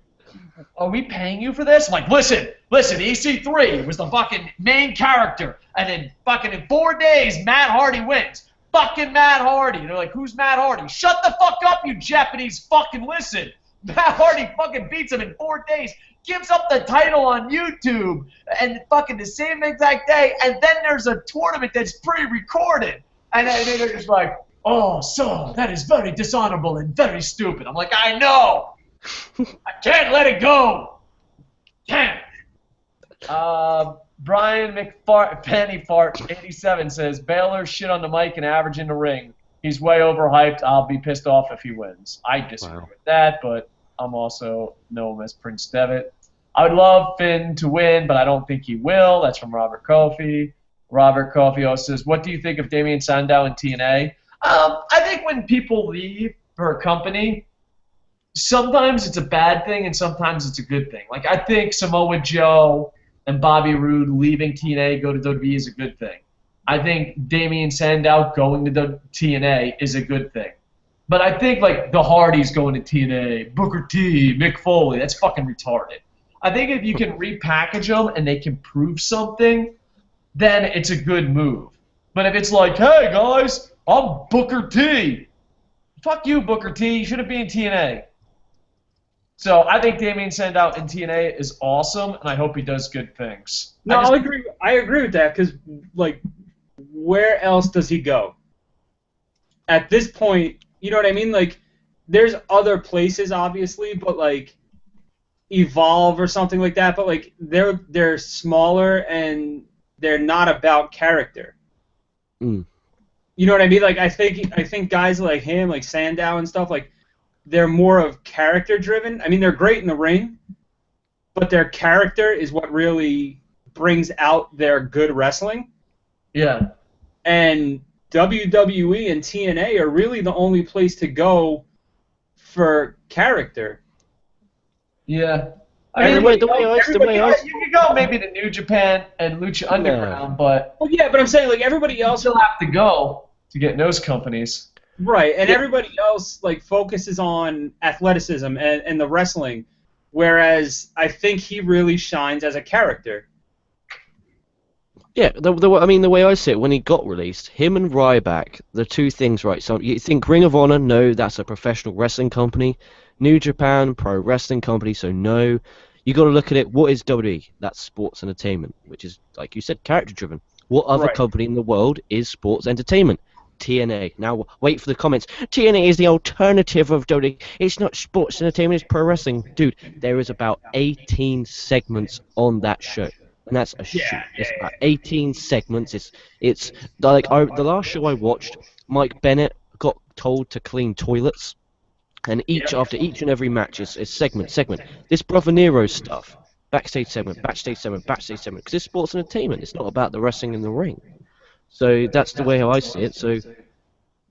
are we paying you for this? I'm like, listen, EC3 was the fucking main character. And then fucking in 4 days, Matt Hardy wins. Fucking Matt Hardy. And they're like, who's Matt Hardy? Shut the fuck up, you Japanese fucking listen. Matt Hardy fucking beats him in 4 days. Gives up the title on YouTube and fucking the same exact day, and then there's a tournament that's pre-recorded, and then they're just like, oh, so that is very dishonorable and very stupid. I'm like, I know. I can't let it go. Can't. Brian Penny Fart 87 says, Baylor shit on the mic and average in the ring. He's way overhyped. I'll be pissed off if he wins. I disagree with that, but I'm also know him as Prince Devitt. I would love Finn to win, but I don't think he will. That's from Robert Kofi. Robert Kofi also says, what do you think of Damien Sandow and TNA? I think when people leave for a company, sometimes it's a bad thing and sometimes it's a good thing. Like I think Samoa Joe and Bobby Roode leaving TNA, go to WWE is a good thing. I think Damien Sandow going to TNA is a good thing. But I think, like, the Hardys going to TNA, Booker T, Mick Foley, that's fucking retarded. I think if you can repackage them and they can prove something, then it's a good move. But if it's like, hey guys, I'm Booker T. Fuck you, Booker T. You shouldn't be in TNA. So I think Damien Sandow in TNA is awesome, and I hope he does good things. No, I agree. I agree with that because, like, where else does he go? At this point, you know what I mean? Like, there's other places, obviously, but like Evolve or something like that. But like, they're smaller and they're not about character. Mm. You know what I mean? Like, I think guys like him, like Sandow and stuff, like, they're more of character driven. I mean, they're great in the ring, but their character is what really brings out their good wrestling. Yeah. And WWE and TNA are really the only place to go for character. Yeah. I mean, the way I you could go maybe to New Japan and Lucha Underground, but well, yeah, but I'm saying like everybody else still have to go to get in those companies. Right, and everybody else like focuses on athleticism and the wrestling, whereas I think he really shines as a character. Yeah, I mean, the way I see it, when he got released, him and Ryback, the two things, right? So you think Ring of Honor, no, that's a professional wrestling company. New Japan, pro wrestling company, so no. You got to look at it. What is WWE? That's sports entertainment, which is, like you said, character driven. What other company in the world is sports entertainment? TNA. Now, wait for the comments. TNA is the alternative of WWE. It's not sports entertainment, it's pro wrestling. Dude, there is about 18 segments on that show. And that's a shoot. It's about 18 segments. It's like the last show I watched, Mike Bennett got told to clean toilets. And after each and every match is segment. This Brother Nero stuff. Backstage segment. Because it's sports entertainment. It's not about the wrestling in the ring. So that's the way how I see it. So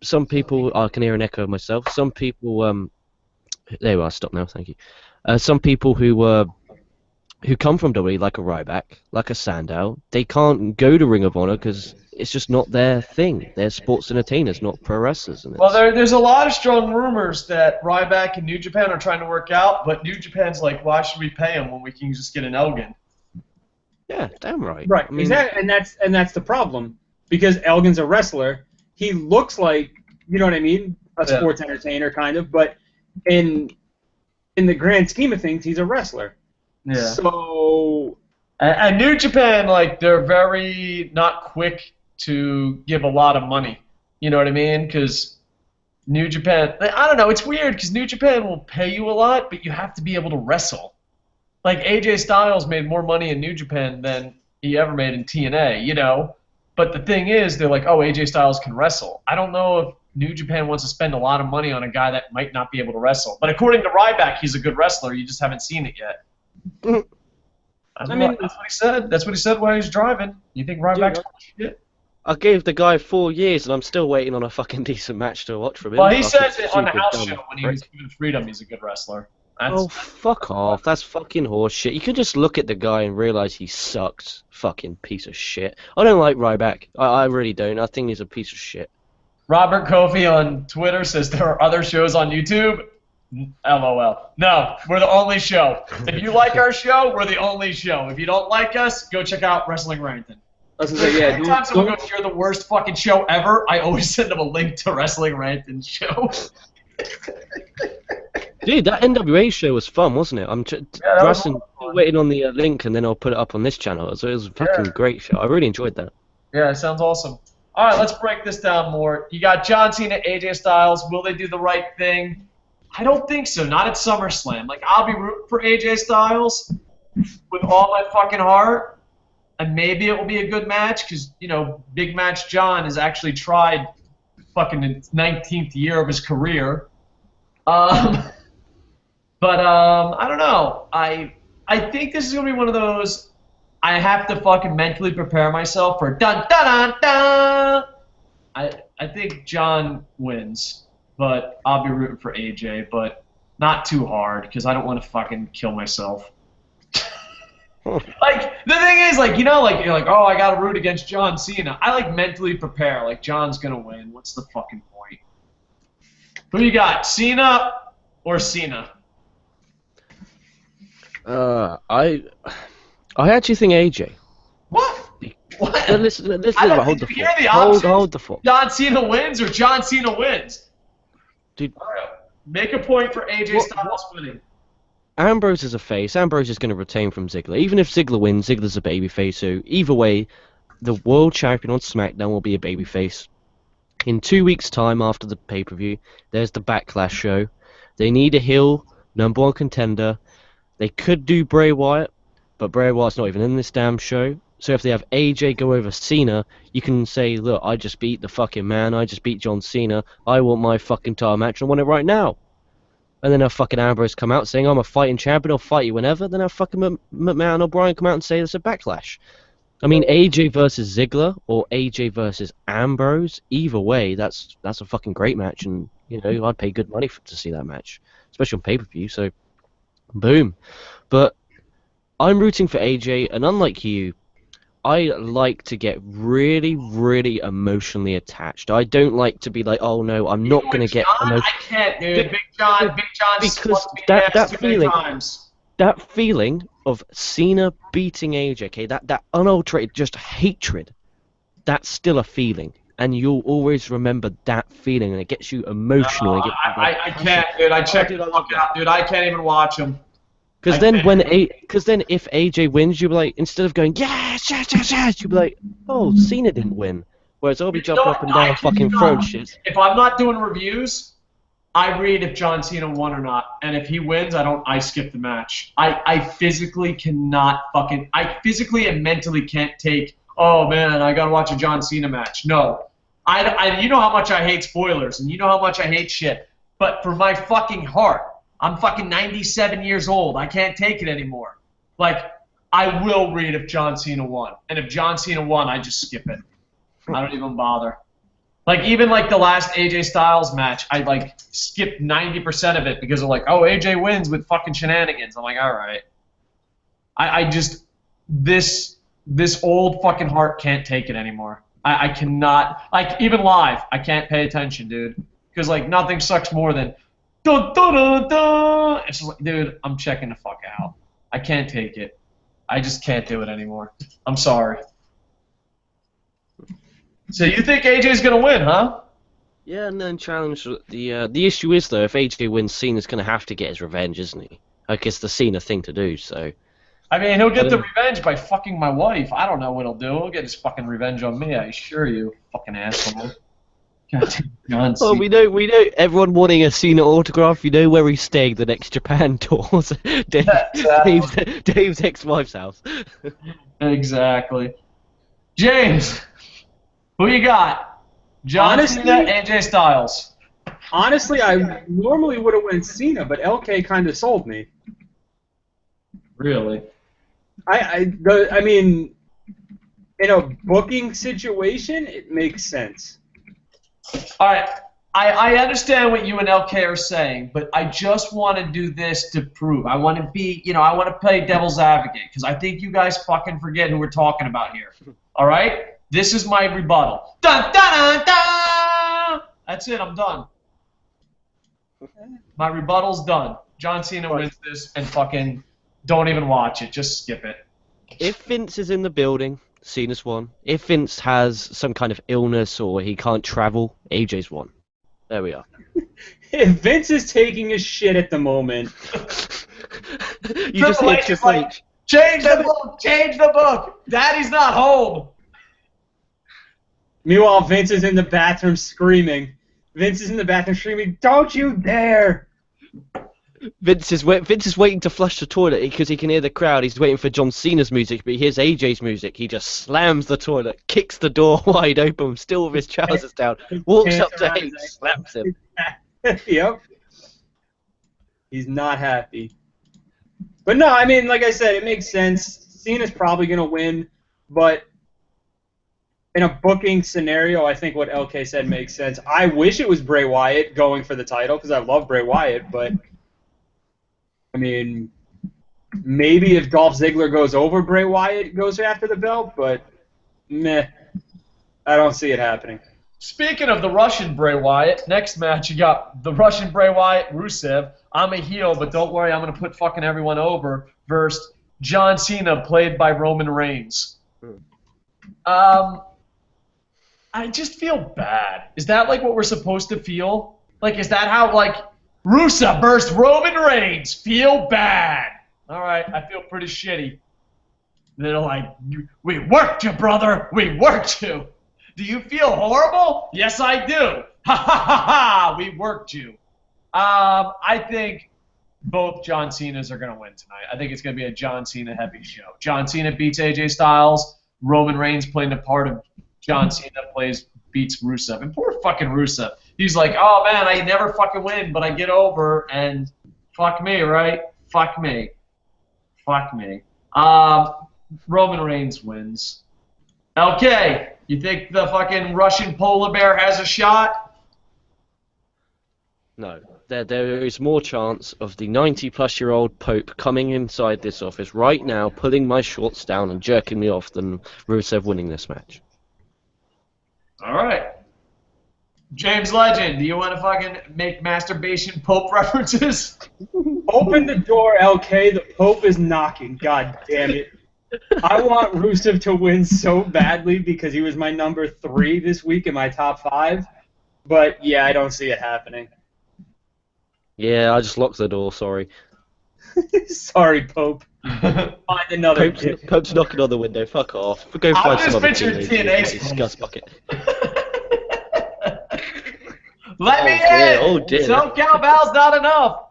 some people, I can hear an echo of myself. Some people, there we are. Stop now. Thank you. Some people who come from WWE, like a Ryback, like a Sandow, they can't go to Ring of Honor because it's just not their thing. They're sports entertainers, not pro wrestlers. Well, there's a lot of strong rumors that Ryback and New Japan are trying to work out, but New Japan's like, why should we pay him when we can just get an Elgin? Yeah, damn right. Right, I mean, exactly, and that's the problem. Because Elgin's a wrestler, he looks like, you know what I mean, a sports entertainer kind of, but in the grand scheme of things, he's a wrestler. Yeah. So. And New Japan, like, they're very not quick to give a lot of money. You know what I mean? Because New Japan, I don't know, it's weird because New Japan will pay you a lot, but you have to be able to wrestle. Like, AJ Styles made more money in New Japan than he ever made in TNA, you know? But the thing is, they're like, oh, AJ Styles can wrestle. I don't know if New Japan wants to spend a lot of money on a guy that might not be able to wrestle. But according to Ryback, he's a good wrestler. You just haven't seen it yet. I mean, that's what he said. That's what he said while he was driving. You think Ryback's shit? I gave the guy 4 years, and I'm still waiting on a fucking decent match to watch from him. Well, he says it on the house show when he was given freedom, he's a good wrestler. Oh, fuck off. That's fucking horse shit. You could just look at the guy and realize he sucks. Fucking piece of shit. I don't like Ryback. I really don't. I think he's a piece of shit. Robert Kofi on Twitter says there are other shows on YouTube. LOL. No, we're the only show. If you like our show, we're the only show. If you don't like us, go check out Wrestling Ranton. Every time someone goes, you're the worst fucking show ever, I always send them a link to Wrestling Ranton's show. Dude, that NWA show was fun, wasn't it? I'm waiting on the link, and then I'll put it up on this channel. So it was a fucking great show. I really enjoyed that. Yeah, it sounds awesome. All right, let's break this down more. You got John Cena, AJ Styles. Will they do the right thing? I don't think so. Not at SummerSlam. Like, I'll be rooting for AJ Styles with all my fucking heart, and maybe it will be a good match because, you know, Big Match John has actually tried fucking the 19th year of his career. But I don't know. I think this is going to be one of those I have to fucking mentally prepare myself for dun dun dun dun. I think John wins, but I'll be rooting for AJ, but not too hard because I don't want to fucking kill myself. Like, the thing is, like, you know, like, you're like, oh, I got to root against John Cena. I, like, mentally prepare. Like, John's going to win. What's the fucking point? Who you got, Cena or Cena? I actually think AJ. What? What? Listen, hold the Did you hear fort. the options? Hold the fort. John Cena wins or John Cena wins? Dude. All right. Make a point for AJ Styles winning. Ambrose is a face. Ambrose is going to retain from Ziggler. Even if Ziggler wins, Ziggler's a babyface. So either way, the world champion on SmackDown will be a babyface. In 2 weeks' time after the pay-per-view, there's the Backlash show. They need a heel, #1 contender. They could do Bray Wyatt, but Bray Wyatt's not even in this damn show. So if they have AJ go over Cena, you can say, look, I just beat the fucking man. I just beat John Cena. I want my fucking title match. I want it right now. And then have fucking Ambrose come out saying, I'm a fighting champion. I'll fight you whenever. Then have fucking McMahon or Bryan come out and say there's a Backlash. I mean, AJ versus Ziggler or AJ versus Ambrose, either way, that's a fucking great match, and you know I'd pay good money to see that match, especially on pay-per-view. So, boom. But I'm rooting for AJ, and unlike you, I like to get really, really emotionally attached. I don't like to be like, oh no, I'm not gonna get emotional. I can't, dude. Big John, because that feeling of Cena beating AJ, okay, that unalterated just hatred, that's still a feeling, and you'll always remember that feeling, and it gets you emotional. I can't, dude. I checked it out, dude. I can't even watch him. Because then if AJ wins, you'll be like, instead of going yes, you'll be like, oh, Cena didn't win. Whereas I'll be jumping up and down, fucking throwing shit. If I'm not doing reviews, I read if John Cena won or not, and if he wins, I skip the match. I physically cannot I physically and mentally can't take, oh man, I gotta watch a John Cena match. No. You know how much I hate spoilers, and you know how much I hate shit, but for my fucking heart, I'm fucking 97 years old. I can't take it anymore. Like, I will read if John Cena won. And if John Cena won, I just skip it. I don't even bother. Like, even like the last AJ Styles match, I like skipped 90% of it because of like, oh, AJ wins with fucking shenanigans. I'm like, all right. I just, this old fucking heart can't take it anymore. I cannot, like, even live, I can't pay attention, dude. Because, like, nothing sucks more than, dun, dun, dun, dun. It's just like, dude, I'm checking the fuck out. I can't take it. I just can't do it anymore. I'm sorry. So you think AJ's gonna win, huh? Yeah, and then challenge the issue is though, if AJ wins, Cena's gonna have to get his revenge, isn't he? Like it's the Cena thing to do. So. I mean, he'll get the revenge by fucking my wife. I don't know what he'll do. He'll get his fucking revenge on me. I assure you, fucking asshole. God, oh, we know. Everyone wanting a Cena autograph. You know where he's staying the next Japan tours. Dave's ex-wife's house. Exactly. James, who you got? John Cena, AJ Styles. Honestly, I normally would have went Cena, but LK kind of sold me. Really? I mean, in a booking situation, it makes sense. All right, I understand what you and LK are saying, but I just want to do this to prove. I want to be, I want to play devil's advocate because I think you guys fucking forget who we're talking about here. All right? This is my rebuttal. Dun, dun, dun, dun! That's it. I'm done. My rebuttal's done. John Cena wins this and fucking don't even watch it. Just skip it. If Vince is in the building, Cena's won. If Vince has some kind of illness or he can't travel, AJ's won. There we are. If Vince is taking a shit at the moment, you just hit just like change the book. Change the book. Daddy's not home. Meanwhile, Vince is in the bathroom screaming. Vince is in the bathroom screaming, "Don't you dare!" Vince is waiting to flush the toilet because he can hear the crowd. He's waiting for John Cena's music, but he hears AJ's music. He just slams the toilet, kicks the door wide open, still with his trousers down, walks up to him, slaps him. Yep. He's not happy. But no, I mean, like I said, it makes sense. Cena's probably going to win, but in a booking scenario, I think what LK said makes sense. I wish it was Bray Wyatt going for the title because I love Bray Wyatt, but I mean, maybe if Dolph Ziggler goes over, Bray Wyatt goes after the belt, but meh, I don't see it happening. Speaking of the Russian Bray Wyatt, next match you got the Russian Bray Wyatt, Rusev. I'm a heel, but don't worry, I'm going to put fucking everyone over. Versus John Cena, played by Roman Reigns. I just feel bad. Is that like what we're supposed to feel? Like, is that how, like, Rusev versus Roman Reigns, feel bad? All right, I feel pretty shitty. They're like, we worked you, brother. We worked you. Do you feel horrible? Yes, I do. Ha ha ha ha. We worked you. I think both John Cenas are going to win tonight. I think it's going to be a John Cena heavy show. John Cena beats AJ Styles. Roman Reigns playing the part of John Cena beats Rusev. And poor fucking Rusev. He's like, oh man, I never fucking win, but I get over, and fuck me, right? Fuck me. Fuck me. Roman Reigns wins. Okay. You think the fucking Russian polar bear has a shot? No. There is more chance of the 90-plus-year-old Pope coming inside this office right now, pulling my shorts down and jerking me off than Rusev winning this match. All right. James Legend, do you want to fucking make masturbation Pope references? Open the door, LK. The Pope is knocking. God damn it. I want Rusev to win so badly because he was my number 3 this week in my top 5. But, yeah, I don't see it happening. Yeah, I just locked the door, sorry. Sorry, Pope. Find another Pope's knocking on the window, fuck off. Go find some other discuss bucket. Let me in! Oh dear. Some cowbell's not enough.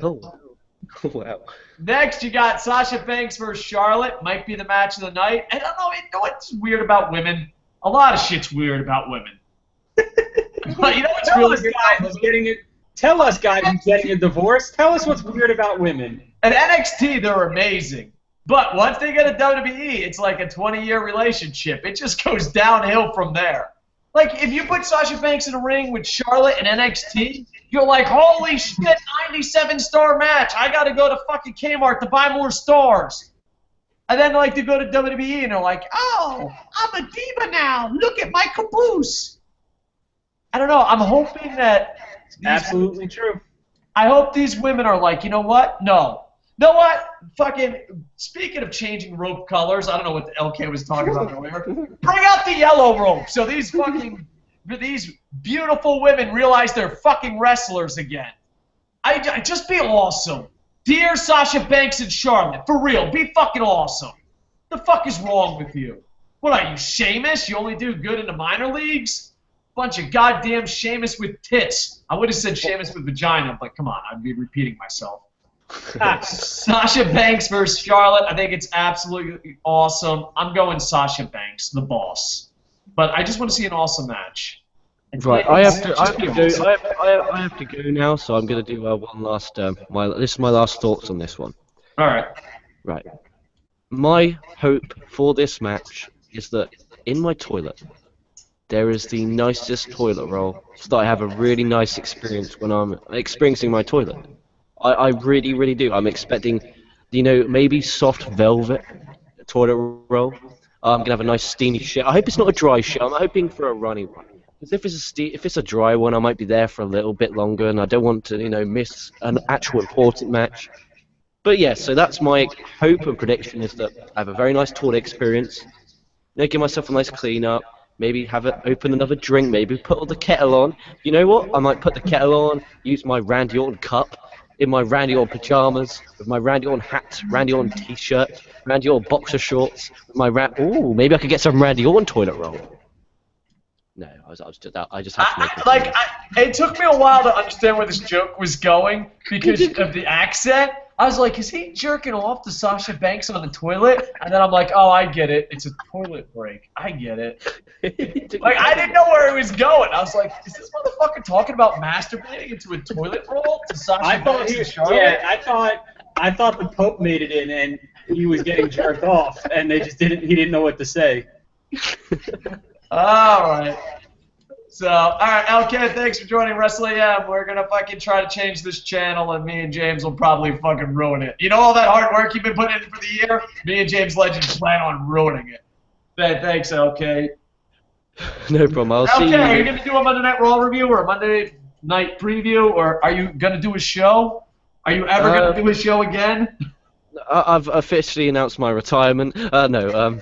Oh, wow. Next, you got Sasha Banks versus Charlotte. Might be the match of the night. And I don't know, you know what's weird about women? A lot of shit's weird about women. But you know what's really weird about women? Tell us, guys, who's getting a divorce. Tell us what's weird about women. At NXT, they're amazing. But once they get a WWE, it's like a 20-year relationship. It just goes downhill from there. Like, if you put Sasha Banks in a ring with Charlotte and NXT, you're like, holy shit, 97-star match. I got to go to fucking Kmart to buy more stars. And then, like, to go to WWE, and they're like, oh, I'm a diva now. Look at my caboose. I don't know. I'm hoping that... Absolutely true. I hope these women are like, you know what? No. You know what? Fucking, speaking of changing rope colors, I don't know what the LK was talking about earlier. Bring out the yellow rope so these beautiful women realize they're fucking wrestlers again. I just be awesome. Dear Sasha Banks and Charlotte, for real, be fucking awesome. The fuck is wrong with you? What are you, Sheamus? You only do good in the minor leagues? Bunch of goddamn Sheamus with tits. I would have said Sheamus with vagina, but come on, I'd be repeating myself. Sasha Banks versus Charlotte. I think it's absolutely awesome. I'm going Sasha Banks, the boss. But I just want to see an awesome match. Right, I have to go now, so I'm going to do one last. This is my last thoughts on this one. All right. Right. My hope for this match is that in my toilet there is the nicest toilet roll, so that I have a really nice experience when I'm experiencing my toilet. I really, really do. I'm expecting, maybe soft velvet toilet roll. I'm gonna have a nice steamy shit. I hope it's not a dry shit. I'm hoping for a runny one. Because if it's a dry one, I might be there for a little bit longer, and I don't want to, miss an actual important match. But yeah, so that's my hope and prediction, is that I have a very nice toilet experience. Give myself a nice clean up. Maybe open another drink. Maybe put all the kettle on. You know what? I might put the kettle on. Use my Randy Orton cup. In my Randy Orton pajamas, with my Randy Orton hat, Randy Orton t-shirt, Randy Orton boxer shorts, with my maybe I could get some Randy Orton toilet roll. No, I just have to make it took me a while to understand where this joke was going because of the accent. I was like, is he jerking off to Sasha Banks on the toilet? And then I'm like, oh, I get it. It's a toilet break. I get it. I didn't know where he was going. I was like, is this motherfucker talking about masturbating into a toilet roll to Sasha Banks and Charlotte? Yeah, I thought the Pope made it in and he was getting jerked off, and he didn't know what to say. All right. So, all right, LK, thanks for joining Wrestle AM. We're going to fucking try to change this channel, and me and James will probably fucking ruin it. You know all that hard work you've been putting in for the year? Me and James Legend plan on ruining it. Thanks, LK. No problem. I'll see Okay, are you you. going to do a Monday Night Raw review or a Monday Night preview, or are you going to do a show? Are you ever going to do a show again? I've officially announced my retirement. No.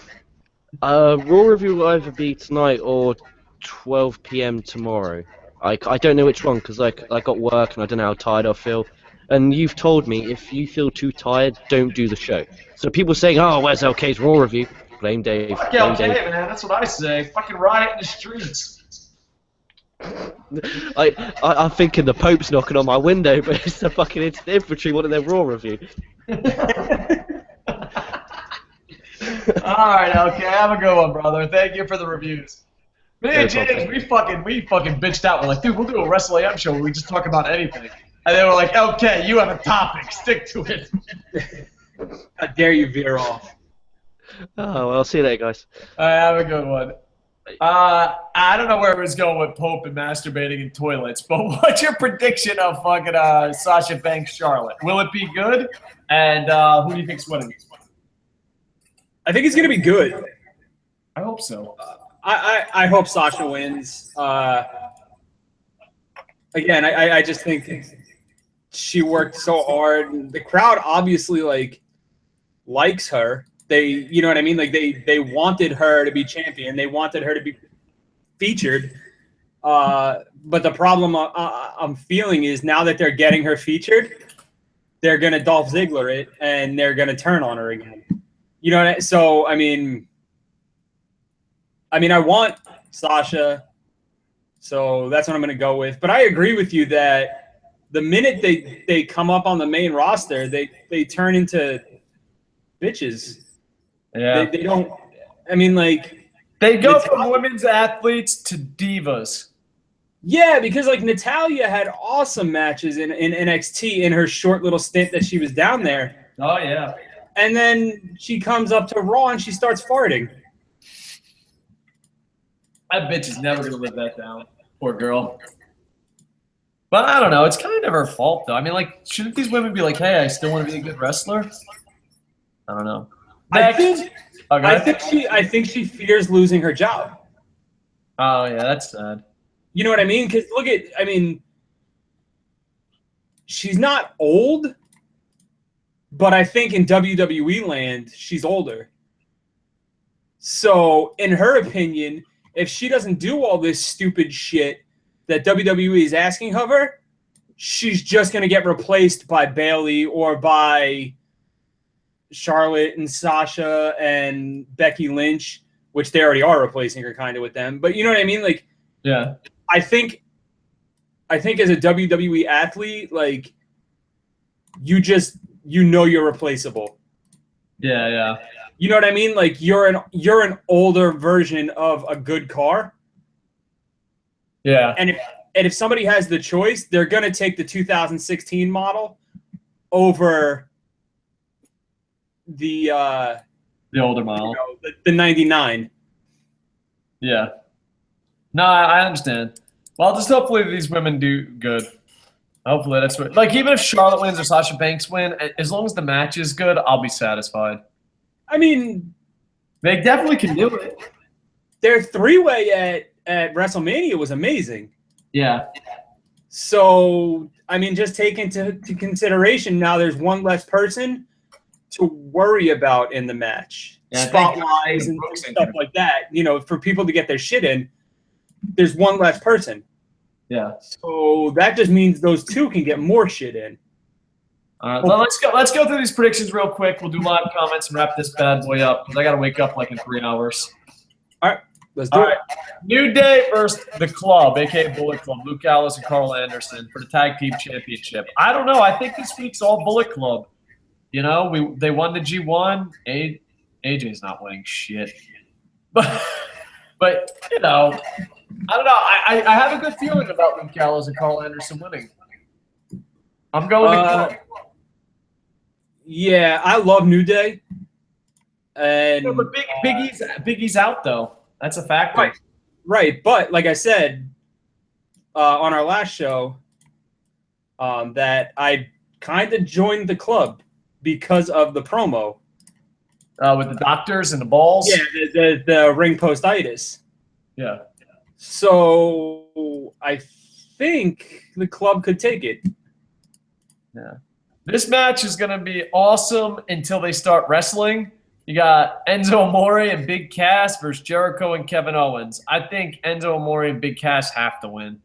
Raw review will either be tonight or 12 p.m. tomorrow. I don't know which one because I got work and I don't know how tired I feel. And you've told me if you feel too tired, don't do the show. So people saying, "Oh, where's LK's Raw review?" Blame Dave. Fuck Blame LK, Dave. man. That's what I say. Fucking riot in the streets. I'm thinking the Pope's knocking on my window, but it's the fucking infantry wanting their Raw review. All right, LK, have a good one, brother. Thank you for the reviews. Me and No problem. James, we fucking bitched out. We're like, dude, we'll do a Wrestle AM show where we just talk about anything. And they were like, LK, you have a topic. Stick to it. How dare you veer off? Oh, well, see you later, guys. All right, have a good one. I don't know where it was going with Pope and masturbating in toilets, but what's your prediction of fucking Sasha Banks Charlotte? Will it be good? And who do you think's winning? I think it's going to be good. I hope so. I hope Sasha wins. Again, I just think she worked so hard. The crowd obviously likes her. You know what I mean? Like they wanted her to be champion. They wanted her to be featured. But the problem I'm feeling is now that they're getting her featured, they're gonna Dolph Ziggler it and they're gonna turn on her again. You know, so I mean, I want Sasha, so that's what I'm gonna go with. But I agree with you that the minute they come up on the main roster, they turn into bitches. Yeah. They don't. I mean, like They go from women's athletes to divas. yeah, because like Natalya had awesome matches in NXT in her short little stint that she was down there. Oh, yeah. And then she comes up to Raw and she starts farting. That bitch is never going to live that down. Poor girl. But I don't know. It's kind of her fault, though. I mean, like, shouldn't these women be like, hey, I still want to be a good wrestler? I don't know. I think she fears losing her job. Oh, yeah, that's sad. You know what I mean? Because she's not old, but I think in WWE land, she's older. So, in her opinion, if she doesn't do all this stupid shit that WWE is asking of her, she's just going to get replaced by Bayley or by Charlotte and Sasha and Becky Lynch, which they already are replacing her kind of with them. But you know what I mean? Like, yeah. I think as a WWE athlete, like, you're replaceable. Yeah, yeah. You know what I mean? Like you're an older version of a good car. Yeah. And if somebody has the choice, they're gonna take the 2016 model over the older model. The 99. Yeah. No, I understand. Well, just hopefully these women do good. Hopefully that's what. Like, even if Charlotte wins or Sasha Banks win, as long as the match is good, I'll be satisfied. I mean, they definitely can do it. Their three-way at WrestleMania was amazing. Yeah. So, I mean, just take into consideration now there's one less person to worry about in the match. Yeah, Spotlights and stuff like that. You know, for people to get their shit in, there's one less person. Yeah. So that just means those two can get more shit in. All right, well, let's go through these predictions real quick. We'll do live comments and wrap this bad boy up because I got to wake up like in 3 hours. All right, let's do it. New Day versus The Club, a.k.a. Bullet Club, Luke Gallows and Carl Anderson for the Tag Team Championship. I don't know. I think this week's all Bullet Club. You know, they won the G1. AJ's not winning shit. But you know, I don't know. I have a good feeling about Luke Gallows and Carl Anderson winning. I'm going to Club. Yeah, I love New Day. And but Big E's out though. That's a factor. Right. But like I said on our last show, that I kind of joined the club because of the promo. With the doctors and the balls. Yeah, the ring postitis. Yeah. So I think the club could take it. Yeah. This match is going to be awesome until they start wrestling. You got Enzo Amore and Big Cass versus Jericho and Kevin Owens. I think Enzo Amore and Big Cass have to win.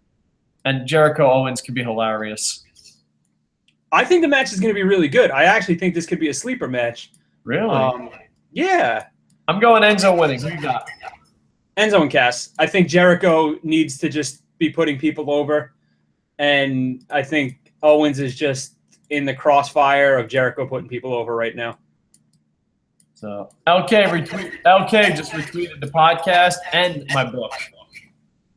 And Jericho Owens could be hilarious. I think the match is going to be really good. I actually think this could be a sleeper match. Really? Yeah. I'm going Enzo winning. Who you got? Enzo and Cass. I think Jericho needs to just be putting people over. And I think Owens is just in the crossfire of Jericho putting people over right now. So LK just retweeted the podcast and my book.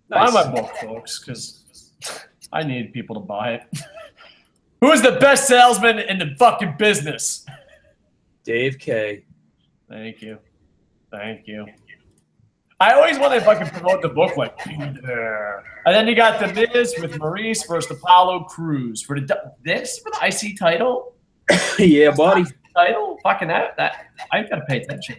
Nice. Buy my book, folks, because I need people to buy it. Who is the best salesman in the fucking business? Dave K. Thank you. I always wonder if I can promote the book like there. And then you got The Miz with Maurice versus Apollo Crews for the IC title. Yeah, buddy. Title, fucking that I gotta pay attention.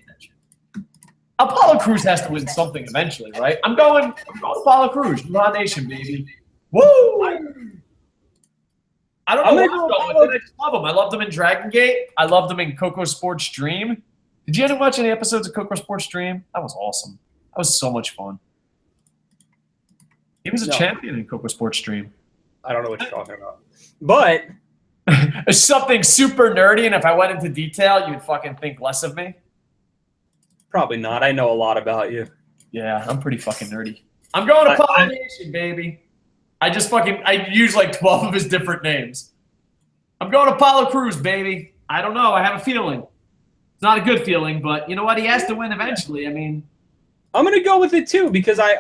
Apollo Crews has to win something eventually, right? I'm going Apollo Crews, Raw Nation, baby. Woo! I don't know where I'm going with it. I just love them. I loved them in Dragon Gate. I loved them in KocoSports Dream. Did you ever watch any episodes of KocoSports Dream? That was awesome. That was so much fun. He was a champion in KocoSports Dream. I don't know what you're talking about. But it's something super nerdy, and if I went into detail, you'd fucking think less of me. Probably not. I know a lot about you. Yeah, I'm pretty fucking nerdy. I'm going to Apollo Nation, baby. I use like 12 of his different names. I'm going to Apollo Crews, baby. I don't know. I have a feeling. It's not a good feeling, but you know what? He has to win eventually. I mean, I'm going to go with it too because I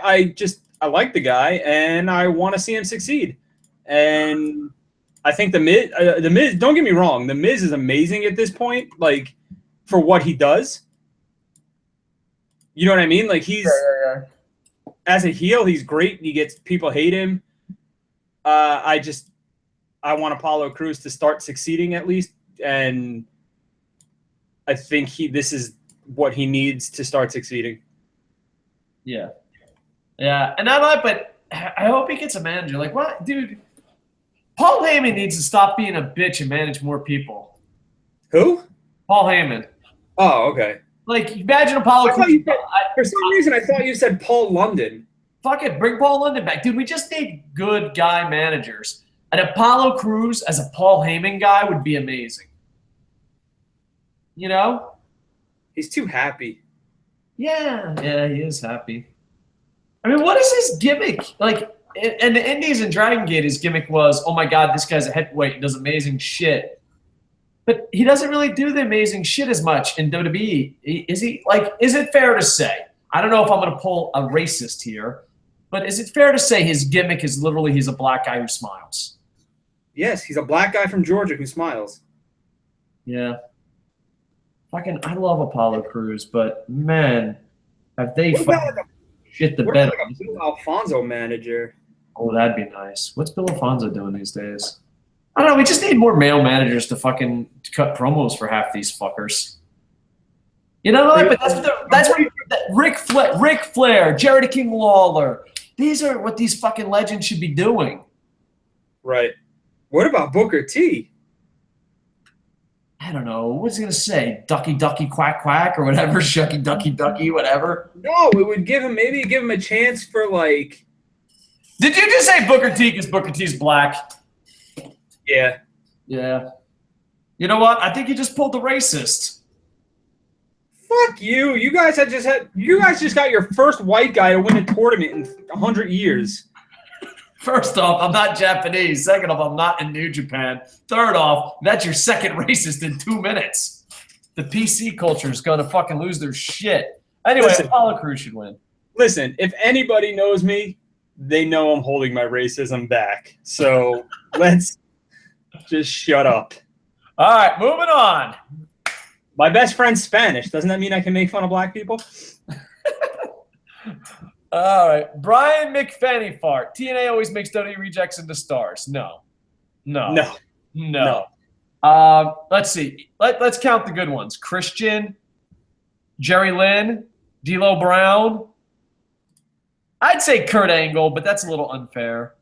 like the guy and I want to see him succeed. And I think the Miz, don't get me wrong, the Miz is amazing at this point, like for what he does. You know what I mean? Like he's as a heel, he's great. He gets people hate him. I want Apollo Crews to start succeeding at least, and I think this is what he needs to start succeeding. Yeah, and I hope he gets a manager. Like, what, dude? Paul Heyman needs to stop being a bitch and manage more people. Who? Paul Heyman. Oh, okay. Like, imagine Apollo Crews. For some reason, I thought you said Paul London. Fuck it, bring Paul London back. Dude, we just need good guy managers. An Apollo Crews as a Paul Heyman guy would be amazing. You know? He's too happy. Yeah, he is happy. I mean, what is his gimmick? Like, in the Indies and Dragon Gate, his gimmick was, oh my God, this guy's a heavyweight and does amazing shit. But he doesn't really do the amazing shit as much in WWE. Is he? Like, is it fair to say? I don't know if I'm going to pull a racist here, but is it fair to say his gimmick is literally he's a black guy who smiles? Yes, he's a black guy from Georgia who smiles. Yeah. I love Apollo Crews, but man, have they shit the bed? Like a Bill Alfonso manager. Oh, that'd be nice. What's Bill Alfonso doing these days? I don't know. We just need more male managers to fucking cut promos for half these fuckers. You know, like, but that's what Ric Flair, Jared King Lawler. These are what these fucking legends should be doing. Right. What about Booker T? I don't know. What's he gonna say? Ducky, ducky, quack, quack, or whatever. Shucky, ducky, ducky, whatever. No, it would give him a chance for like. Did you just say Booker T because Booker T's black? Yeah. Yeah. You know what? I think you just pulled the racist. Fuck you! You guys just got your first white guy to win a tournament in 100 years. First off, I'm not Japanese. Second off, I'm not in New Japan. Third off, that's your second racist in 2 minutes. The PC culture is gonna fucking lose their shit. Anyway, Apollo Crews should win. Listen, if anybody knows me, they know I'm holding my racism back. So let's just shut up. All right, moving on. My best friend's Spanish. Doesn't that mean I can make fun of black people? All right. Brian McFanny Fart. TNA always makes WWE rejects into stars. No. Let's see. Let's count the good ones. Christian, Jerry Lynn, D'Lo Brown. I'd say Kurt Angle, but that's a little unfair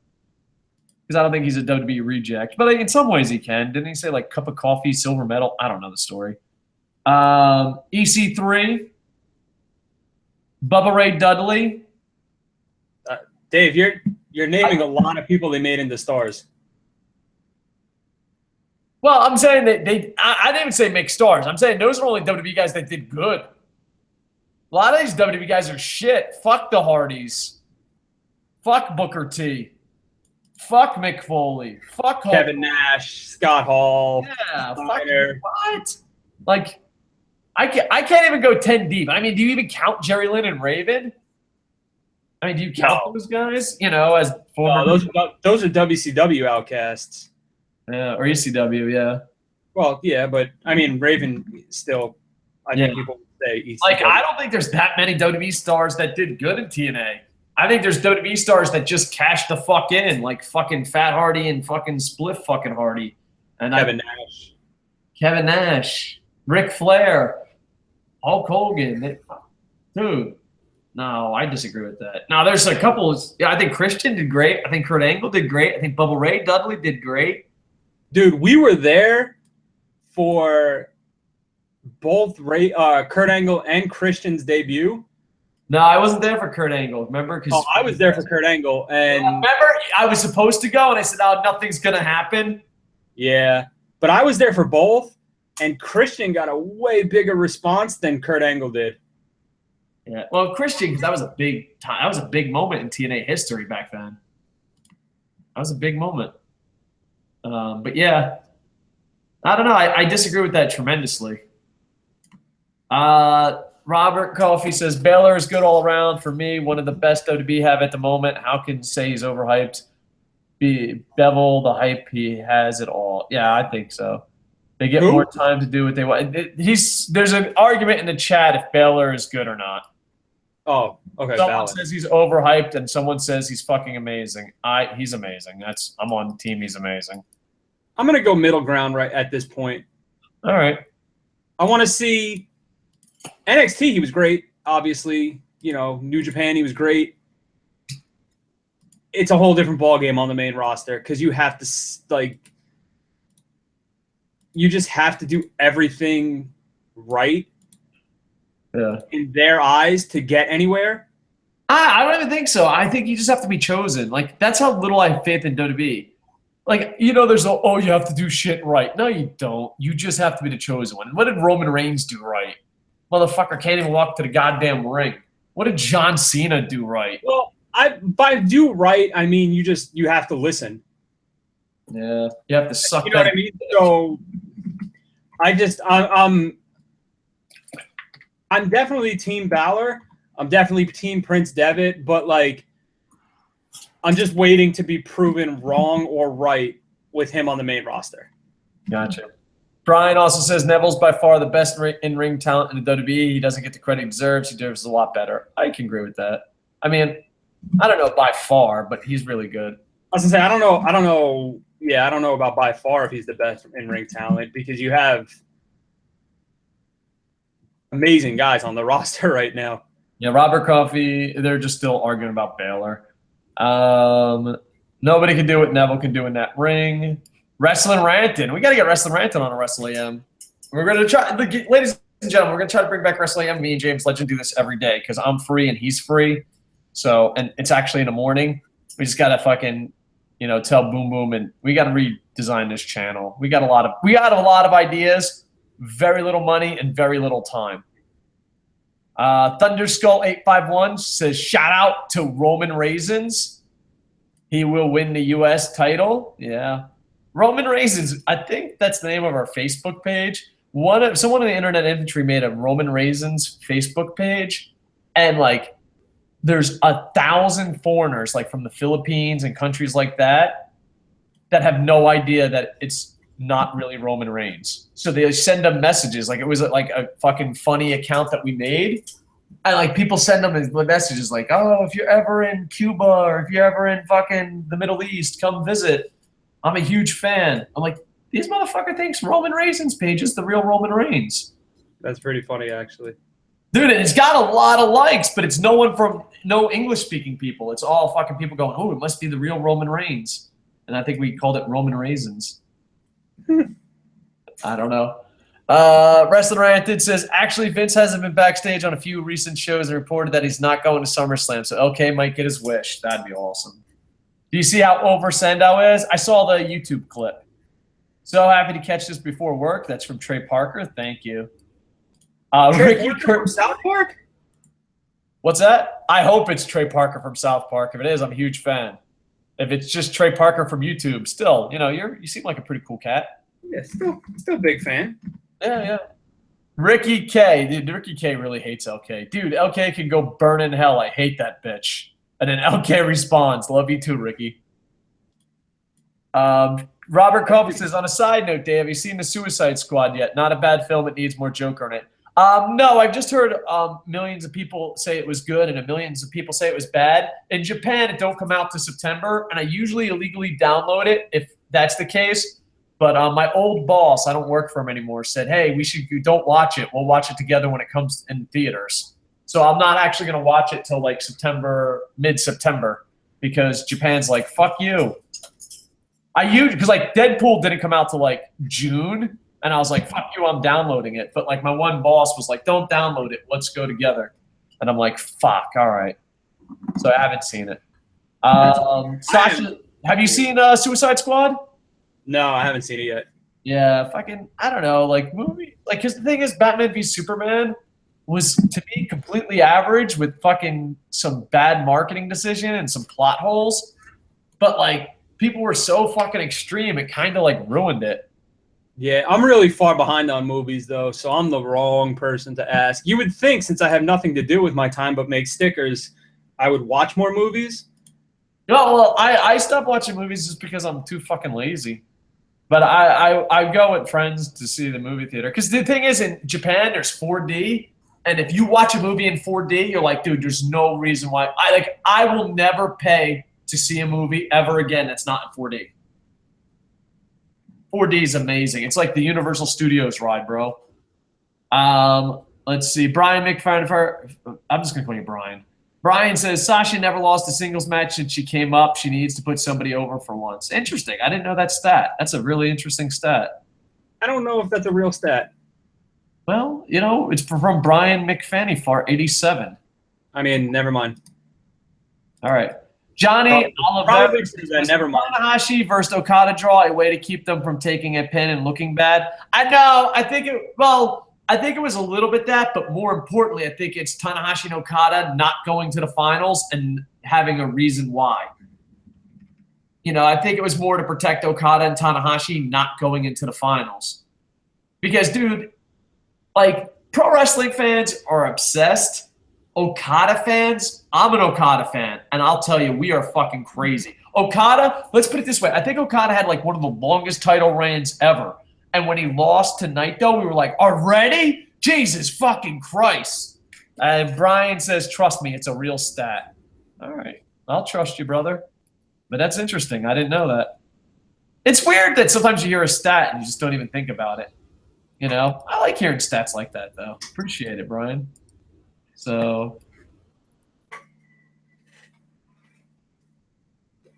because I don't think he's a WWE reject. But in some ways he can. Didn't he say like cup of coffee, silver medal? I don't know the story. EC3, Bubba Ray Dudley. Dave, you're naming a lot of people they made into stars. Well, I'm saying that I didn't even say make stars. I'm saying those are only WWE guys that did good. A lot of these WWE guys are shit. Fuck the Hardys. Fuck Booker T. Fuck Mick Foley. Fuck Kevin Nash, Scott Hall. Yeah, fuck what? Like, I can't even go 10 deep. I mean, do you even count Jerry Lynn and Raven? I mean, do you count those guys? You know, as former. No, those are WCW outcasts. Yeah, or ECW, yeah. Well, yeah, but I mean, Raven still. I think people would say ECW. Like, I don't think there's that many WWE stars that did good in TNA. I think there's WWE stars that just cashed the fuck in, like fucking Fat Hardy and fucking Spliff fucking Hardy. And Kevin Nash, Ric Flair, Hulk Hogan. Dude, no, I disagree with that. Now, there's a couple. I think Christian did great. I think Kurt Angle did great. I think Bubba Ray Dudley did great. Dude, we were there for both Kurt Angle and Christian's debut. No, I wasn't there for Kurt Angle. Remember? I was there for Kurt Angle, and remember I was supposed to go, and I said, "Oh, nothing's gonna happen." Yeah, but I was there for both, and Christian got a way bigger response than Kurt Angle did. Yeah, well, Christian, because that was a big time. That was a big moment in TNA history back then. That was a big moment. But yeah, I don't know. I disagree with that tremendously. Robert Coffey says, Baylor is good all around. For me, one of the best WWE have at the moment. How can you say he's overhyped? Bevel, the hype, he has it all. Yeah, I think so. They get more time to do what they want. There's an argument in the chat if Baylor is good or not. Oh, okay. Someone says he's overhyped, and someone says he's fucking amazing. He's amazing. I'm on team. He's amazing. I'm gonna go middle ground right at this point. All right. I want to see NXT. He was great. Obviously, New Japan. He was great. It's a whole different ballgame on the main roster because you have to you just have to do everything right. Yeah. In their eyes to get anywhere. I don't even think so. I think you just have to be chosen. Like, that's how little I have faith in WWE. Like, there's you have to do shit right. No, you don't. You just have to be the chosen one. What did Roman Reigns do right? Motherfucker can't even walk to the goddamn ring. What did John Cena do right? Well, by do right, I mean you have to listen. Yeah, you have to suck. You know what I mean? So I'm definitely Team Balor. I'm definitely Team Prince Devitt, but I'm just waiting to be proven wrong or right with him on the main roster. Gotcha. Brian also says Neville's by far the best in-ring talent in the WWE. He doesn't get the credit he deserves. He deserves a lot better. I can agree with that. I mean, I don't know by far, but he's really good. I was gonna say I don't know. Yeah, I don't know about by far if he's the best in-ring talent because you have amazing guys on the roster right now. Yeah, Robert Coffey, they're just still arguing about Baylor. Nobody can do what Neville can do in that ring. Wrestling Ranton. We got to get Wrestling Ranton on a Wrestle AM. We're going to try, ladies and gentlemen, we're going to try to bring back Wrestle AM. Me and James Legend do this every day because I'm free and he's free. So, and it's actually in the morning. We just got to fucking, tell Boom Boom, and we got to redesign this channel. We got a lot of ideas, very little money, and very little time. Thunderskull851 says, shout out to Roman Raisins. He will win the U.S. title. Yeah. Roman Raisins, I think that's the name of our Facebook page. Someone in the Internet Infantry made a Roman Raisins Facebook page, and there's 1,000 foreigners from the Philippines and countries like that have no idea that it's not really Roman Reigns. So they send them messages it was a fucking funny account that we made. And people send them messages oh, if you're ever in Cuba or if you're ever in fucking the Middle East, come visit. I'm a huge fan. I'm like, these motherfucker thinks Roman Reigns' page is the real Roman Reigns. That's pretty funny, actually. Dude, it's got a lot of likes, but it's no English-speaking people. It's all fucking people going, oh, it must be the real Roman Reigns. And I think we called it Roman Raisins. I don't know. Wrestling Ranted says, actually, Vince hasn't been backstage on a few recent shows and reported that he's not going to SummerSlam, so LK might get his wish. That'd be awesome. Do you see how over Sandow is? I saw the YouTube clip. So happy to catch this before work. That's from Trey Parker. Thank you. Ricky from South Park? What's that? I hope it's Trey Parker from South Park. If it is, I'm a huge fan. If it's just Trey Parker from YouTube, still, you seem like a pretty cool cat. Yeah, still a big fan. Yeah. Ricky K. Dude, Ricky K really hates LK. Dude, LK can go burn in hell. I hate that bitch. And then LK responds, love you too, Ricky. Robert Kobe says, on a side note, Dave, have you seen The Suicide Squad yet? Not a bad film. It needs more Joker in it. No, I've just heard millions of people say it was good and millions of people say it was bad. In Japan, it don't come out to September, and I usually illegally download it if that's the case. But my old boss, I don't work for him anymore, said, hey, don't watch it. We'll watch it together when it comes in theaters. So I'm not actually going to watch it till like mid-September, because Japan's like, fuck you. Because like Deadpool didn't come out till like June, and I was like, fuck you, I'm downloading it. But like my one boss was like, don't download it. Let's go together. And I'm like, fuck, all right. So I haven't seen it. Sasha, have you seen Suicide Squad? No, I haven't seen it yet. Yeah, I don't know, like movie. Like, because the thing is, Batman v Superman was, to me, completely average with fucking some bad marketing decision and some plot holes. But like, people were so fucking extreme, it kind of like ruined it. Yeah, I'm really far behind on movies, though, so I'm the wrong person to ask. You would think, since I have nothing to do with my time but make stickers, I would watch more movies. No, well, I stopped watching movies just because I'm too fucking lazy. But I go with friends to see the movie theater. Because the thing is, in Japan, there's 4D. And if you watch a movie in 4D, you're like, dude, there's no reason why. I will never pay to see a movie ever again that's not in 4D. 4D is amazing. It's like the Universal Studios ride, bro. Let's see. Brian McFarland. I'm just going to call you Brian. Brian says, Sasha never lost a singles match since she came up. She needs to put somebody over for once. Interesting. I didn't know that stat. That's a really interesting stat. I don't know if that's a real stat. Well, it's from Brian McFanny for 87. I mean, never mind. All right. Johnny Oliver says, never mind. Tanahashi versus Okada draw, a way to keep them from taking a pin and looking bad. I know. I think it was a little bit that, but more importantly, I think it's Tanahashi and Okada not going to the finals and having a reason why. I think it was more to protect Okada and Tanahashi not going into the finals. Because, dude, like, pro wrestling fans are obsessed. Okada fans, I'm an Okada fan, and I'll tell you, we are fucking crazy. Okada, let's put it this way. I think Okada had, like, one of the longest title reigns ever. And when he lost to Naito, we were like, already? Jesus fucking Christ. And Brian says, trust me, it's a real stat. All right. I'll trust you, brother. But that's interesting. I didn't know that. It's weird that sometimes you hear a stat and you just don't even think about it. I like hearing stats like that, though. Appreciate it, Brian. So.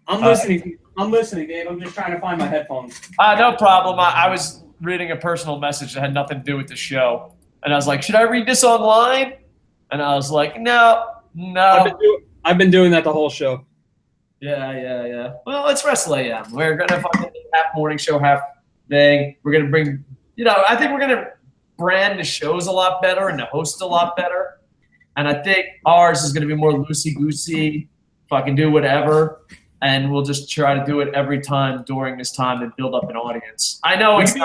I'm listening. I'm listening, Dave. I'm just trying to find my headphones. No problem. I was reading a personal message that had nothing to do with the show. And I was like, should I read this online? And I was like, no. I've been doing that the whole show. Yeah. Well, it's Wrestle AM. We're going to fucking half morning show, half thing. We're going to bring, I think we're going to brand the shows a lot better and the hosts a lot better. And I think ours is going to be more loosey-goosey, fucking do whatever. And we'll just try to do it every time during this time and build up an audience. I know it's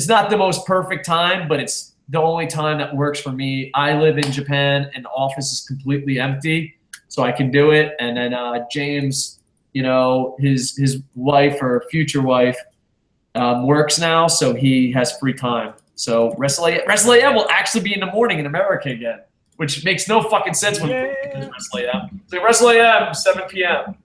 not the most perfect time, but it's the only time that works for me. I live in Japan, and the office is completely empty, so I can do it. And then James, his wife or future wife works now, so he has free time. So Wrestle AM will actually be in the morning in America again, which makes no fucking sense when Wrestle AM. So Wrestle AM, 7 p.m.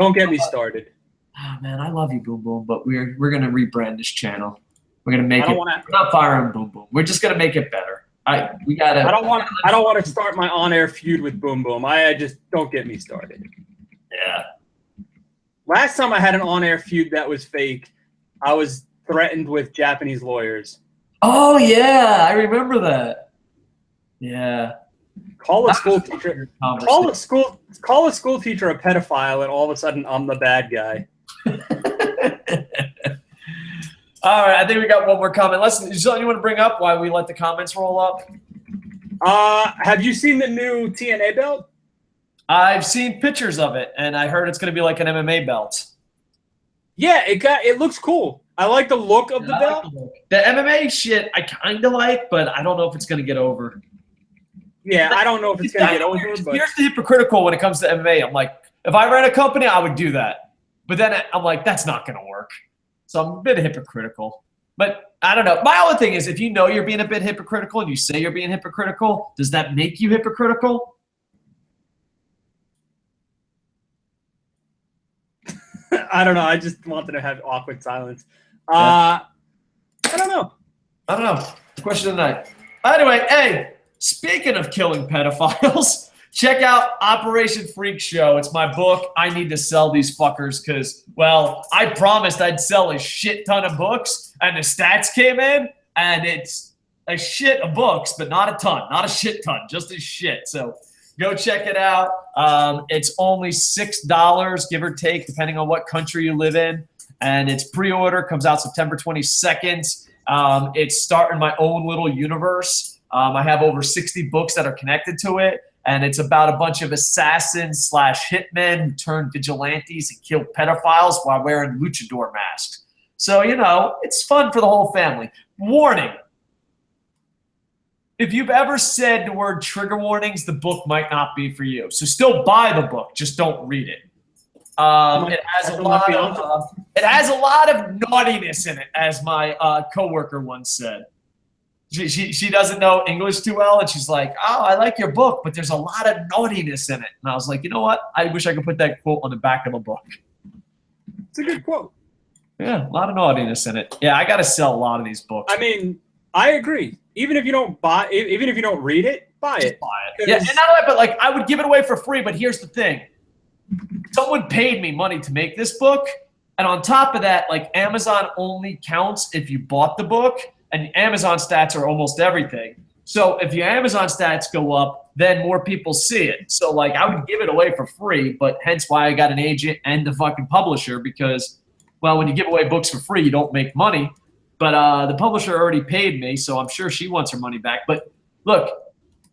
Don't get me started. Oh, man, I love you, Boom Boom, but we're gonna rebrand this channel. We're gonna make it. We're not firing Boom Boom. We're just gonna make it better. We gotta. I don't want to start my on-air feud with Boom Boom. I just don't get me started. Yeah. Last time I had an on-air feud that was fake, I was threatened with Japanese lawyers. Oh yeah, I remember that. Yeah. Call a school teacher a pedophile, and all of a sudden I'm the bad guy. All right, I think we got one more comment. Is there something you want to bring up while we let the comments roll up? Have you seen the new TNA belt? I've seen pictures of it, and I heard it's going to be like an MMA belt. Yeah, it looks cool. I like the look of the belt. The MMA shit I kind of like, but I don't know if it's going to get over. Yeah, I don't know if it's going to get over. But here's the hypocritical when it comes to MMA. I'm like, if I ran a company, I would do that. But then I'm like, that's not going to work. So I'm a bit hypocritical. But I don't know. My only thing is, if you know you're being a bit hypocritical and you say you're being hypocritical, does that make you hypocritical? I don't know. I just wanted to have awkward silence. I don't know. Question of the night. Anyway, hey, speaking of killing pedophiles, check out Operation Freak Show. It's my book. I need to sell these fuckers because, well, I promised I'd sell a shit ton of books, and the stats came in, and it's a shit of books, but not a ton. Not a shit ton, just a shit. So go check it out. It's only $6, give or take, depending on what country you live in. And it's pre-order, comes out September 22nd. It's starting my own little universe. I have over 60 books that are connected to it. And it's about a bunch of assassins / hitmen who turn vigilantes and kill pedophiles while wearing luchador masks. So, it's fun for the whole family. Warning. If you've ever said the word trigger warnings, the book might not be for you. So still buy the book, just don't read it. It has a lot of naughtiness in it, as my coworker once said. She doesn't know English too well, and she's like, "Oh, I like your book, but there's a lot of naughtiness in it." And I was like, "You know what? I wish I could put that quote on the back of the book." It's a good quote. Yeah, a lot of naughtiness in it. Yeah, I got to sell a lot of these books. I mean, I agree. Even if you don't read it, buy it. Yeah, and not only that, but like I would give it away for free. But here's the thing: someone paid me money to make this book, and on top of that, like Amazon only counts if you bought the book. And Amazon stats are almost everything. So if your Amazon stats go up, then more people see it. So like I would give it away for free, but hence why I got an agent and the fucking publisher because, well, when you give away books for free, you don't make money. But the publisher already paid me, so I'm sure she wants her money back. But look,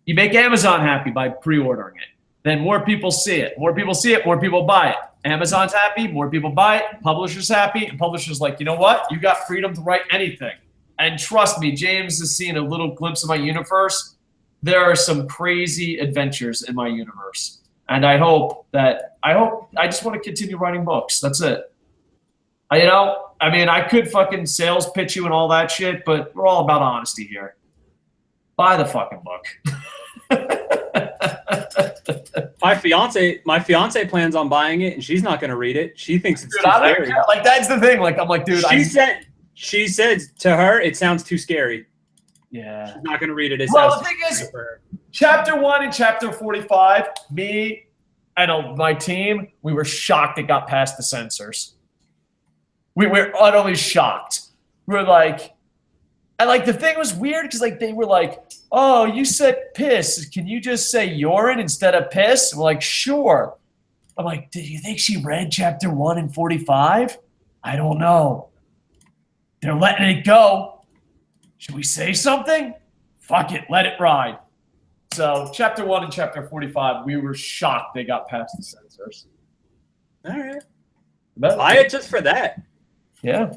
you make Amazon happy by pre-ordering it. Then more people see it. More people see it, more people buy it. Amazon's happy, more people buy it. Publisher's happy, and publisher's like, you know what? You got freedom to write anything. And trust me, James has seen a little glimpse of my universe. There are some crazy adventures in my universe. And I just want to continue writing books. That's it. I could fucking sales pitch you and all that shit, but we're all about honesty here. Buy the fucking book. My fiance plans on buying it, and she's not going to read it. She thinks it's too scary. Like, that's the thing. Like, I'm like, dude. She said to her, it sounds too scary. Yeah. She's not going to read it. Well, the thing is, Chapter 1 and Chapter 45, me and my team, we were shocked it got past the censors. We were utterly shocked. We were like, and like the thing was weird because like they were like, "Oh, you said piss. Can you just say urine instead of piss?" We're like, "Sure." I'm like, "Do you think she read Chapter 1 and 45? I don't know. They're letting it go. Should we say something? Fuck it, let it ride." So Chapter 1 and Chapter 45, we were shocked they got past the censors. All right. Buy it just for that. Yeah.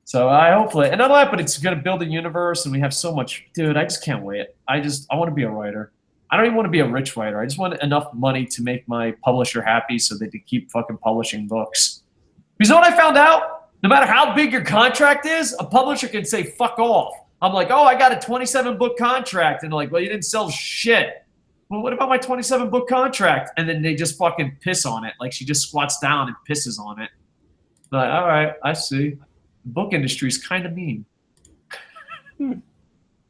So I hopefully, and not that, but it's going to build a universe, and we have so much. Dude, I just can't wait. I want to be a writer. I don't even want to be a rich writer. I just want enough money to make my publisher happy so they can keep fucking publishing books. Because you know what I found out? No matter how big your contract is, a publisher can say fuck off. I'm like, "Oh, I got a 27-book contract." And they're like, "Well, you didn't sell shit." Well, what about my 27-book contract? And then they just fucking piss on it. Like she just squats down and pisses on it. Like, all right, I see. The book industry is kind of mean.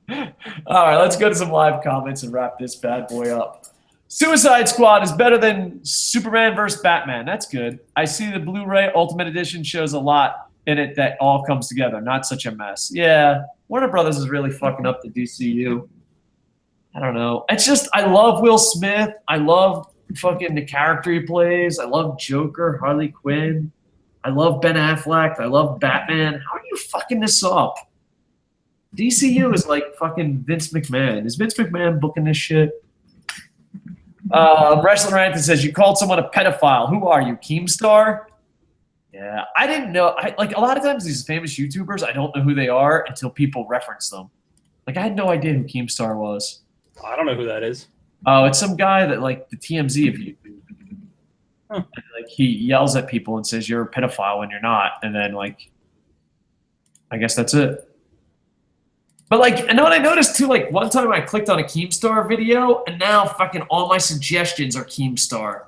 All right, let's go to some live comments and wrap this bad boy up. Suicide Squad is better than Superman vs. Batman. That's good. I see the Blu-ray Ultimate Edition shows a lot in it that all comes together. Not such a mess. Yeah, Warner Brothers is really fucking up the DCU. I don't know. It's just I love Will Smith. I love fucking the character he plays. I love Joker, Harley Quinn. I love Ben Affleck. I love Batman. How are you fucking this up? DCU is like fucking Vince McMahon. Is Vince McMahon booking this shit? Wrestling Ranton says, you called someone a pedophile. Who are you, Keemstar? Yeah, I didn't know. Like a lot of times these famous YouTubers, I don't know who they are until people reference them. Like I had no idea who Keemstar was. I don't know who that is. Oh, it's some guy that like the TMZ of YouTube. Huh. And, like he yells at people and says you're a pedophile when you're not, and then like, I guess that's it. But like, and what I noticed too, like one time I clicked on a Keemstar video, and now fucking all my suggestions are Keemstar.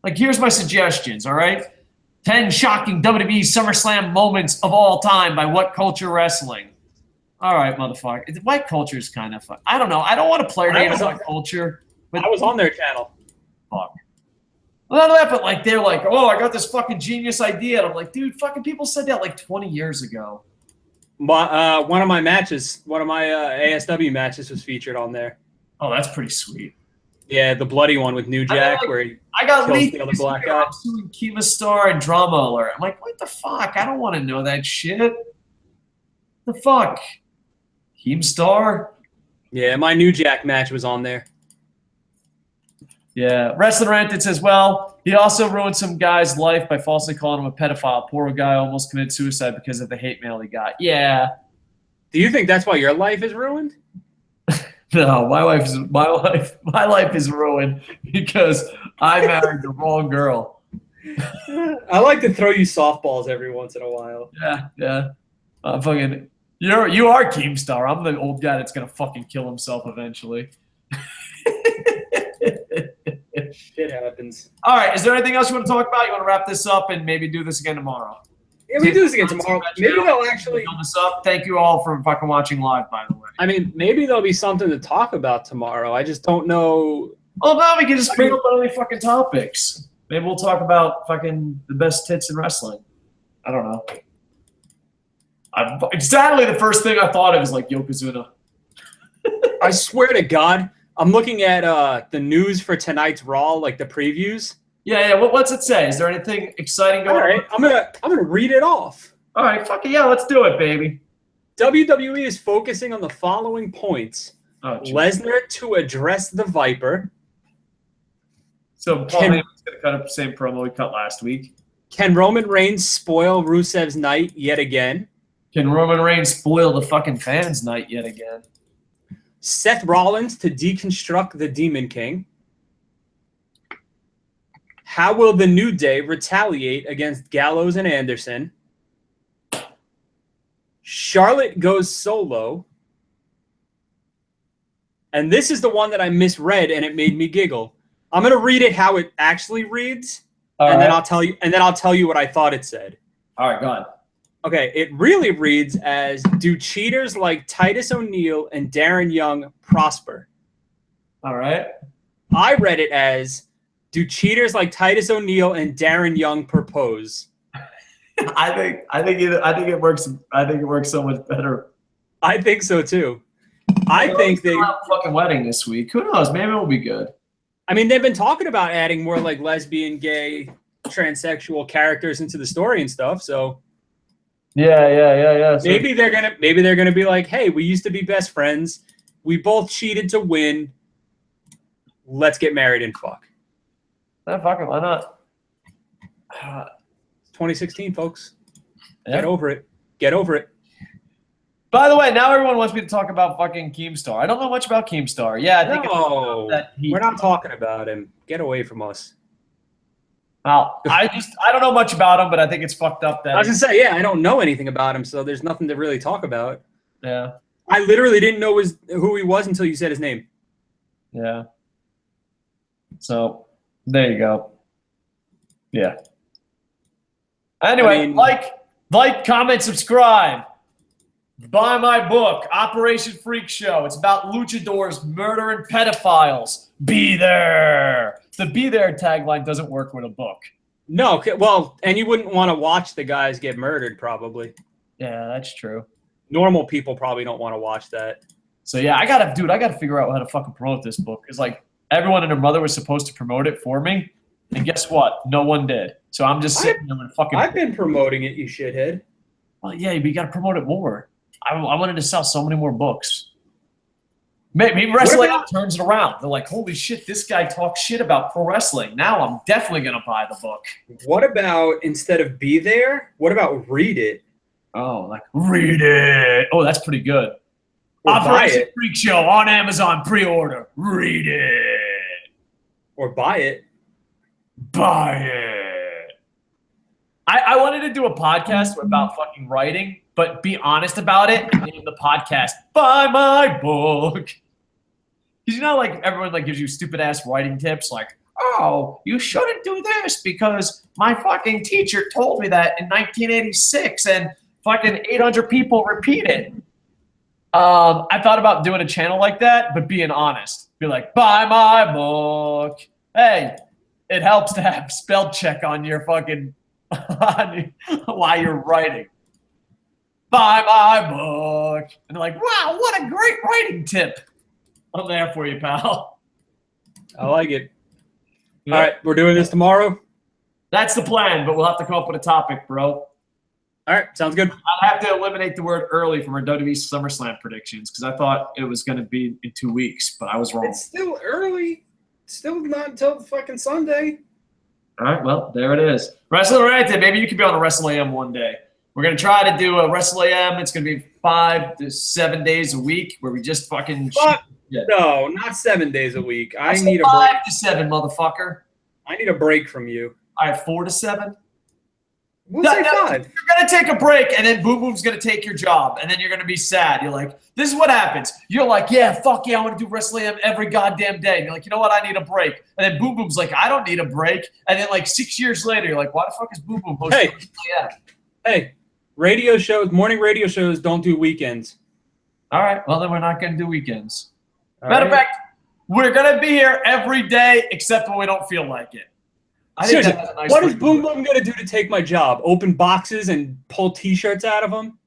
Like here's my suggestions, all right? 10 shocking WWE SummerSlam moments of all time by What Culture Wrestling. All right, motherfucker. White Culture is kind of fun. I don't know. I don't want to play on White Culture. But I was on their channel. Fuck. Well, not that, but like they're like, oh, I got this fucking genius idea. And I'm like, dude, fucking people said that like 20 years ago. One of my ASW matches was featured on there. Oh, that's pretty sweet. Yeah, the bloody one with New Jack, like, where he I got kills leaked the other black guy. suing Keemstar and Drama Alert. I'm like, what the fuck? I don't want to know that shit. The fuck? Keemstar? Yeah, my New Jack match was on there. Yeah. Wrestling Ranted says, well, he also ruined some guy's life by falsely calling him a pedophile. Poor guy almost committed suicide because of the hate mail he got. Yeah. Do you think that's why your life is ruined? No, my life is ruined because I married the wrong girl. I like to throw you softballs every once in a while. Yeah. You are Keemstar. I'm the old guy that's gonna fucking kill himself eventually. Shit happens. All right. Is there anything else you want to talk about? You want to wrap this up and maybe do this again tomorrow? Yeah, we do this again tomorrow. Maybe they'll actually build this up. Thank you all for fucking watching live, by the way. I mean, maybe there'll be something to talk about tomorrow. I just don't know. Well, no, we can just bring up other fucking topics. Maybe we'll talk about fucking the best tits in wrestling. I don't know. Sadly, the first thing I thought of is like Yokozuna. I swear to God, I'm looking at the news for tonight's Raw, like the previews. Yeah. What's it say? Is there anything exciting going on? All right, I'm gonna read it off. All right, fuck it, yeah, let's do it, baby. WWE is focusing on the following points: Lesnar to address the Viper. So Paul Heyman's gonna cut up the same promo he cut last week. Can Roman Reigns spoil Rusev's night yet again? Can Roman Reigns spoil the fucking fans' night yet again? Seth Rollins to deconstruct the Demon King. How will the New Day retaliate against Gallows and Anderson? Charlotte goes solo. And this is the one that I misread and it made me giggle. I'm going to read it how it actually reads, then I'll tell you what I thought it said. All right, go on. Okay, it really reads as, do cheaters like Titus O'Neil and Darren Young prosper? All right. I read it as, do cheaters like Titus O'Neil and Darren Young propose? I think it works so much better. I think so too. I think they have a fucking wedding this week. Who knows? Maybe it'll be good. I mean, they've been talking about adding more like lesbian, gay, transsexual characters into the story and stuff. So yeah. So maybe they're gonna be like, hey, we used to be best friends. We both cheated to win. Let's get married and fuck. Fucking why not? 2016, folks. Yeah. Get over it. Get over it. By the way, now everyone wants me to talk about fucking Keemstar. I don't know much about Keemstar. Yeah, I think we're not talking about him. Get away from us. Well, I don't know much about him, but I think it's fucked up that I was gonna say, yeah, I don't know anything about him, so there's nothing to really talk about. Yeah. I literally didn't know who he was until you said his name. Yeah. So there you go. Yeah. Anyway, like, comment, subscribe. Buy my book, Operation Freak Show. It's about luchadors murdering pedophiles. Be there. The be there tagline doesn't work with a book. No, well, and you wouldn't want to watch the guys get murdered, probably. Yeah, that's true. Normal people probably don't want to watch that. So yeah, I gotta figure out how to fucking promote this book. Because like everyone and their mother was supposed to promote it for me. And guess what? No one did. So I'm just sitting there and fucking. I've been promoting it, you shithead. Well, yeah, but you got to promote it more. I wanted to sell so many more books. Maybe wrestling turns it around. They're like, holy shit, this guy talks shit about pro wrestling. Now I'm definitely going to buy the book. What about, instead of be there, what about read it? Oh, like, read it. Oh, that's pretty good. Or Operation Freak Show on Amazon pre-order. Read it. Or buy it. Buy it. I wanted to do a podcast about fucking writing, but be honest about it and name the podcast Buy My Book. Because you know, like, everyone like gives you stupid ass writing tips, like, oh, you shouldn't do this because my fucking teacher told me that in 1986 and fucking 800 people repeat it. I thought about doing a channel like that, but being honest. Be like, buy my book. Hey, it helps to have spell check on your fucking while you're writing. Buy my book. And they're like, wow, what a great writing tip. I'm there for you, pal. I like it. Yeah. All right, we're doing this tomorrow? That's the plan, but we'll have to come up with a topic, bro. All right, sounds good. I'll have to eliminate the word early from our WWE SummerSlam predictions because I thought it was going to be in 2 weeks, but I was wrong. It's still early. Still not until fucking Sunday. All right, well, there it is. Wrestle Oriented. Maybe you could be on a Wrestle AM one day. We're going to try to do a Wrestle AM. It's going to be 5 to 7 days a week where we just fucking No, not 7 days a week. I need a break. 5 to 7, motherfucker. I need a break from you. I have 4 to 7. We'll say 5. You're going to take a break, and then Boom Boom's going to take your job, and then you're going to be sad. You're like, this is what happens. You're like, yeah, fuck yeah, I want to do Wrestle AM every goddamn day. And you're like, you know what, I need a break. And then Boom Boom's like, I don't need a break. And then like 6 years later, you're like, why the fuck is Boom Boom hosting Wrestle AM? Hey, radio shows, morning radio shows don't do weekends. All right, well, then we're not going to do weekends. Matter of fact, we're going to be here every day except when we don't feel like it. Seriously, what is Boom Boom going to do to take my job? Open boxes and pull T-shirts out of them?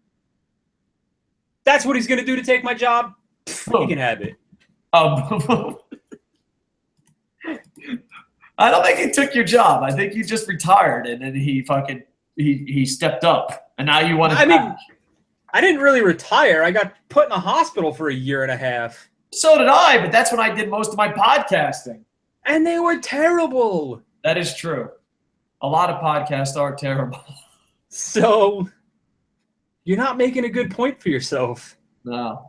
That's what he's going to do to take my job? He can have it. I don't think he took your job. I think you just retired and then he fucking he stepped up. And now you want to I didn't really retire. I got put in a hospital for 1.5 years. So did I, but that's when I did most of my podcasting. And they were terrible. That is true. A lot of podcasts are terrible. So you're not making a good point for yourself. No.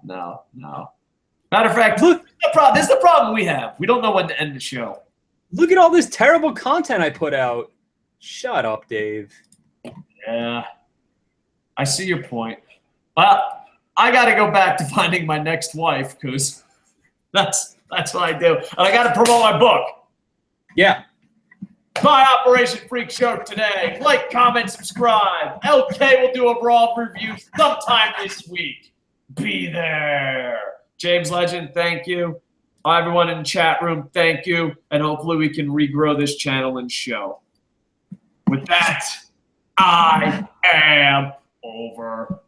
Matter of fact, look, this is the problem we have. We don't know when to end the show. Look at all this terrible content I put out. Shut up, Dave. Yeah. I see your point. Well, I got to go back to finding my next wife because that's what I do. And I got to promote my book. Yeah. My Operation Freak Show today. Like, comment, subscribe. LK will do a Raw review sometime this week. Be there. James Legend, thank you. Everyone in the chat room, thank you. And hopefully we can regrow this channel and show. With that, I am over.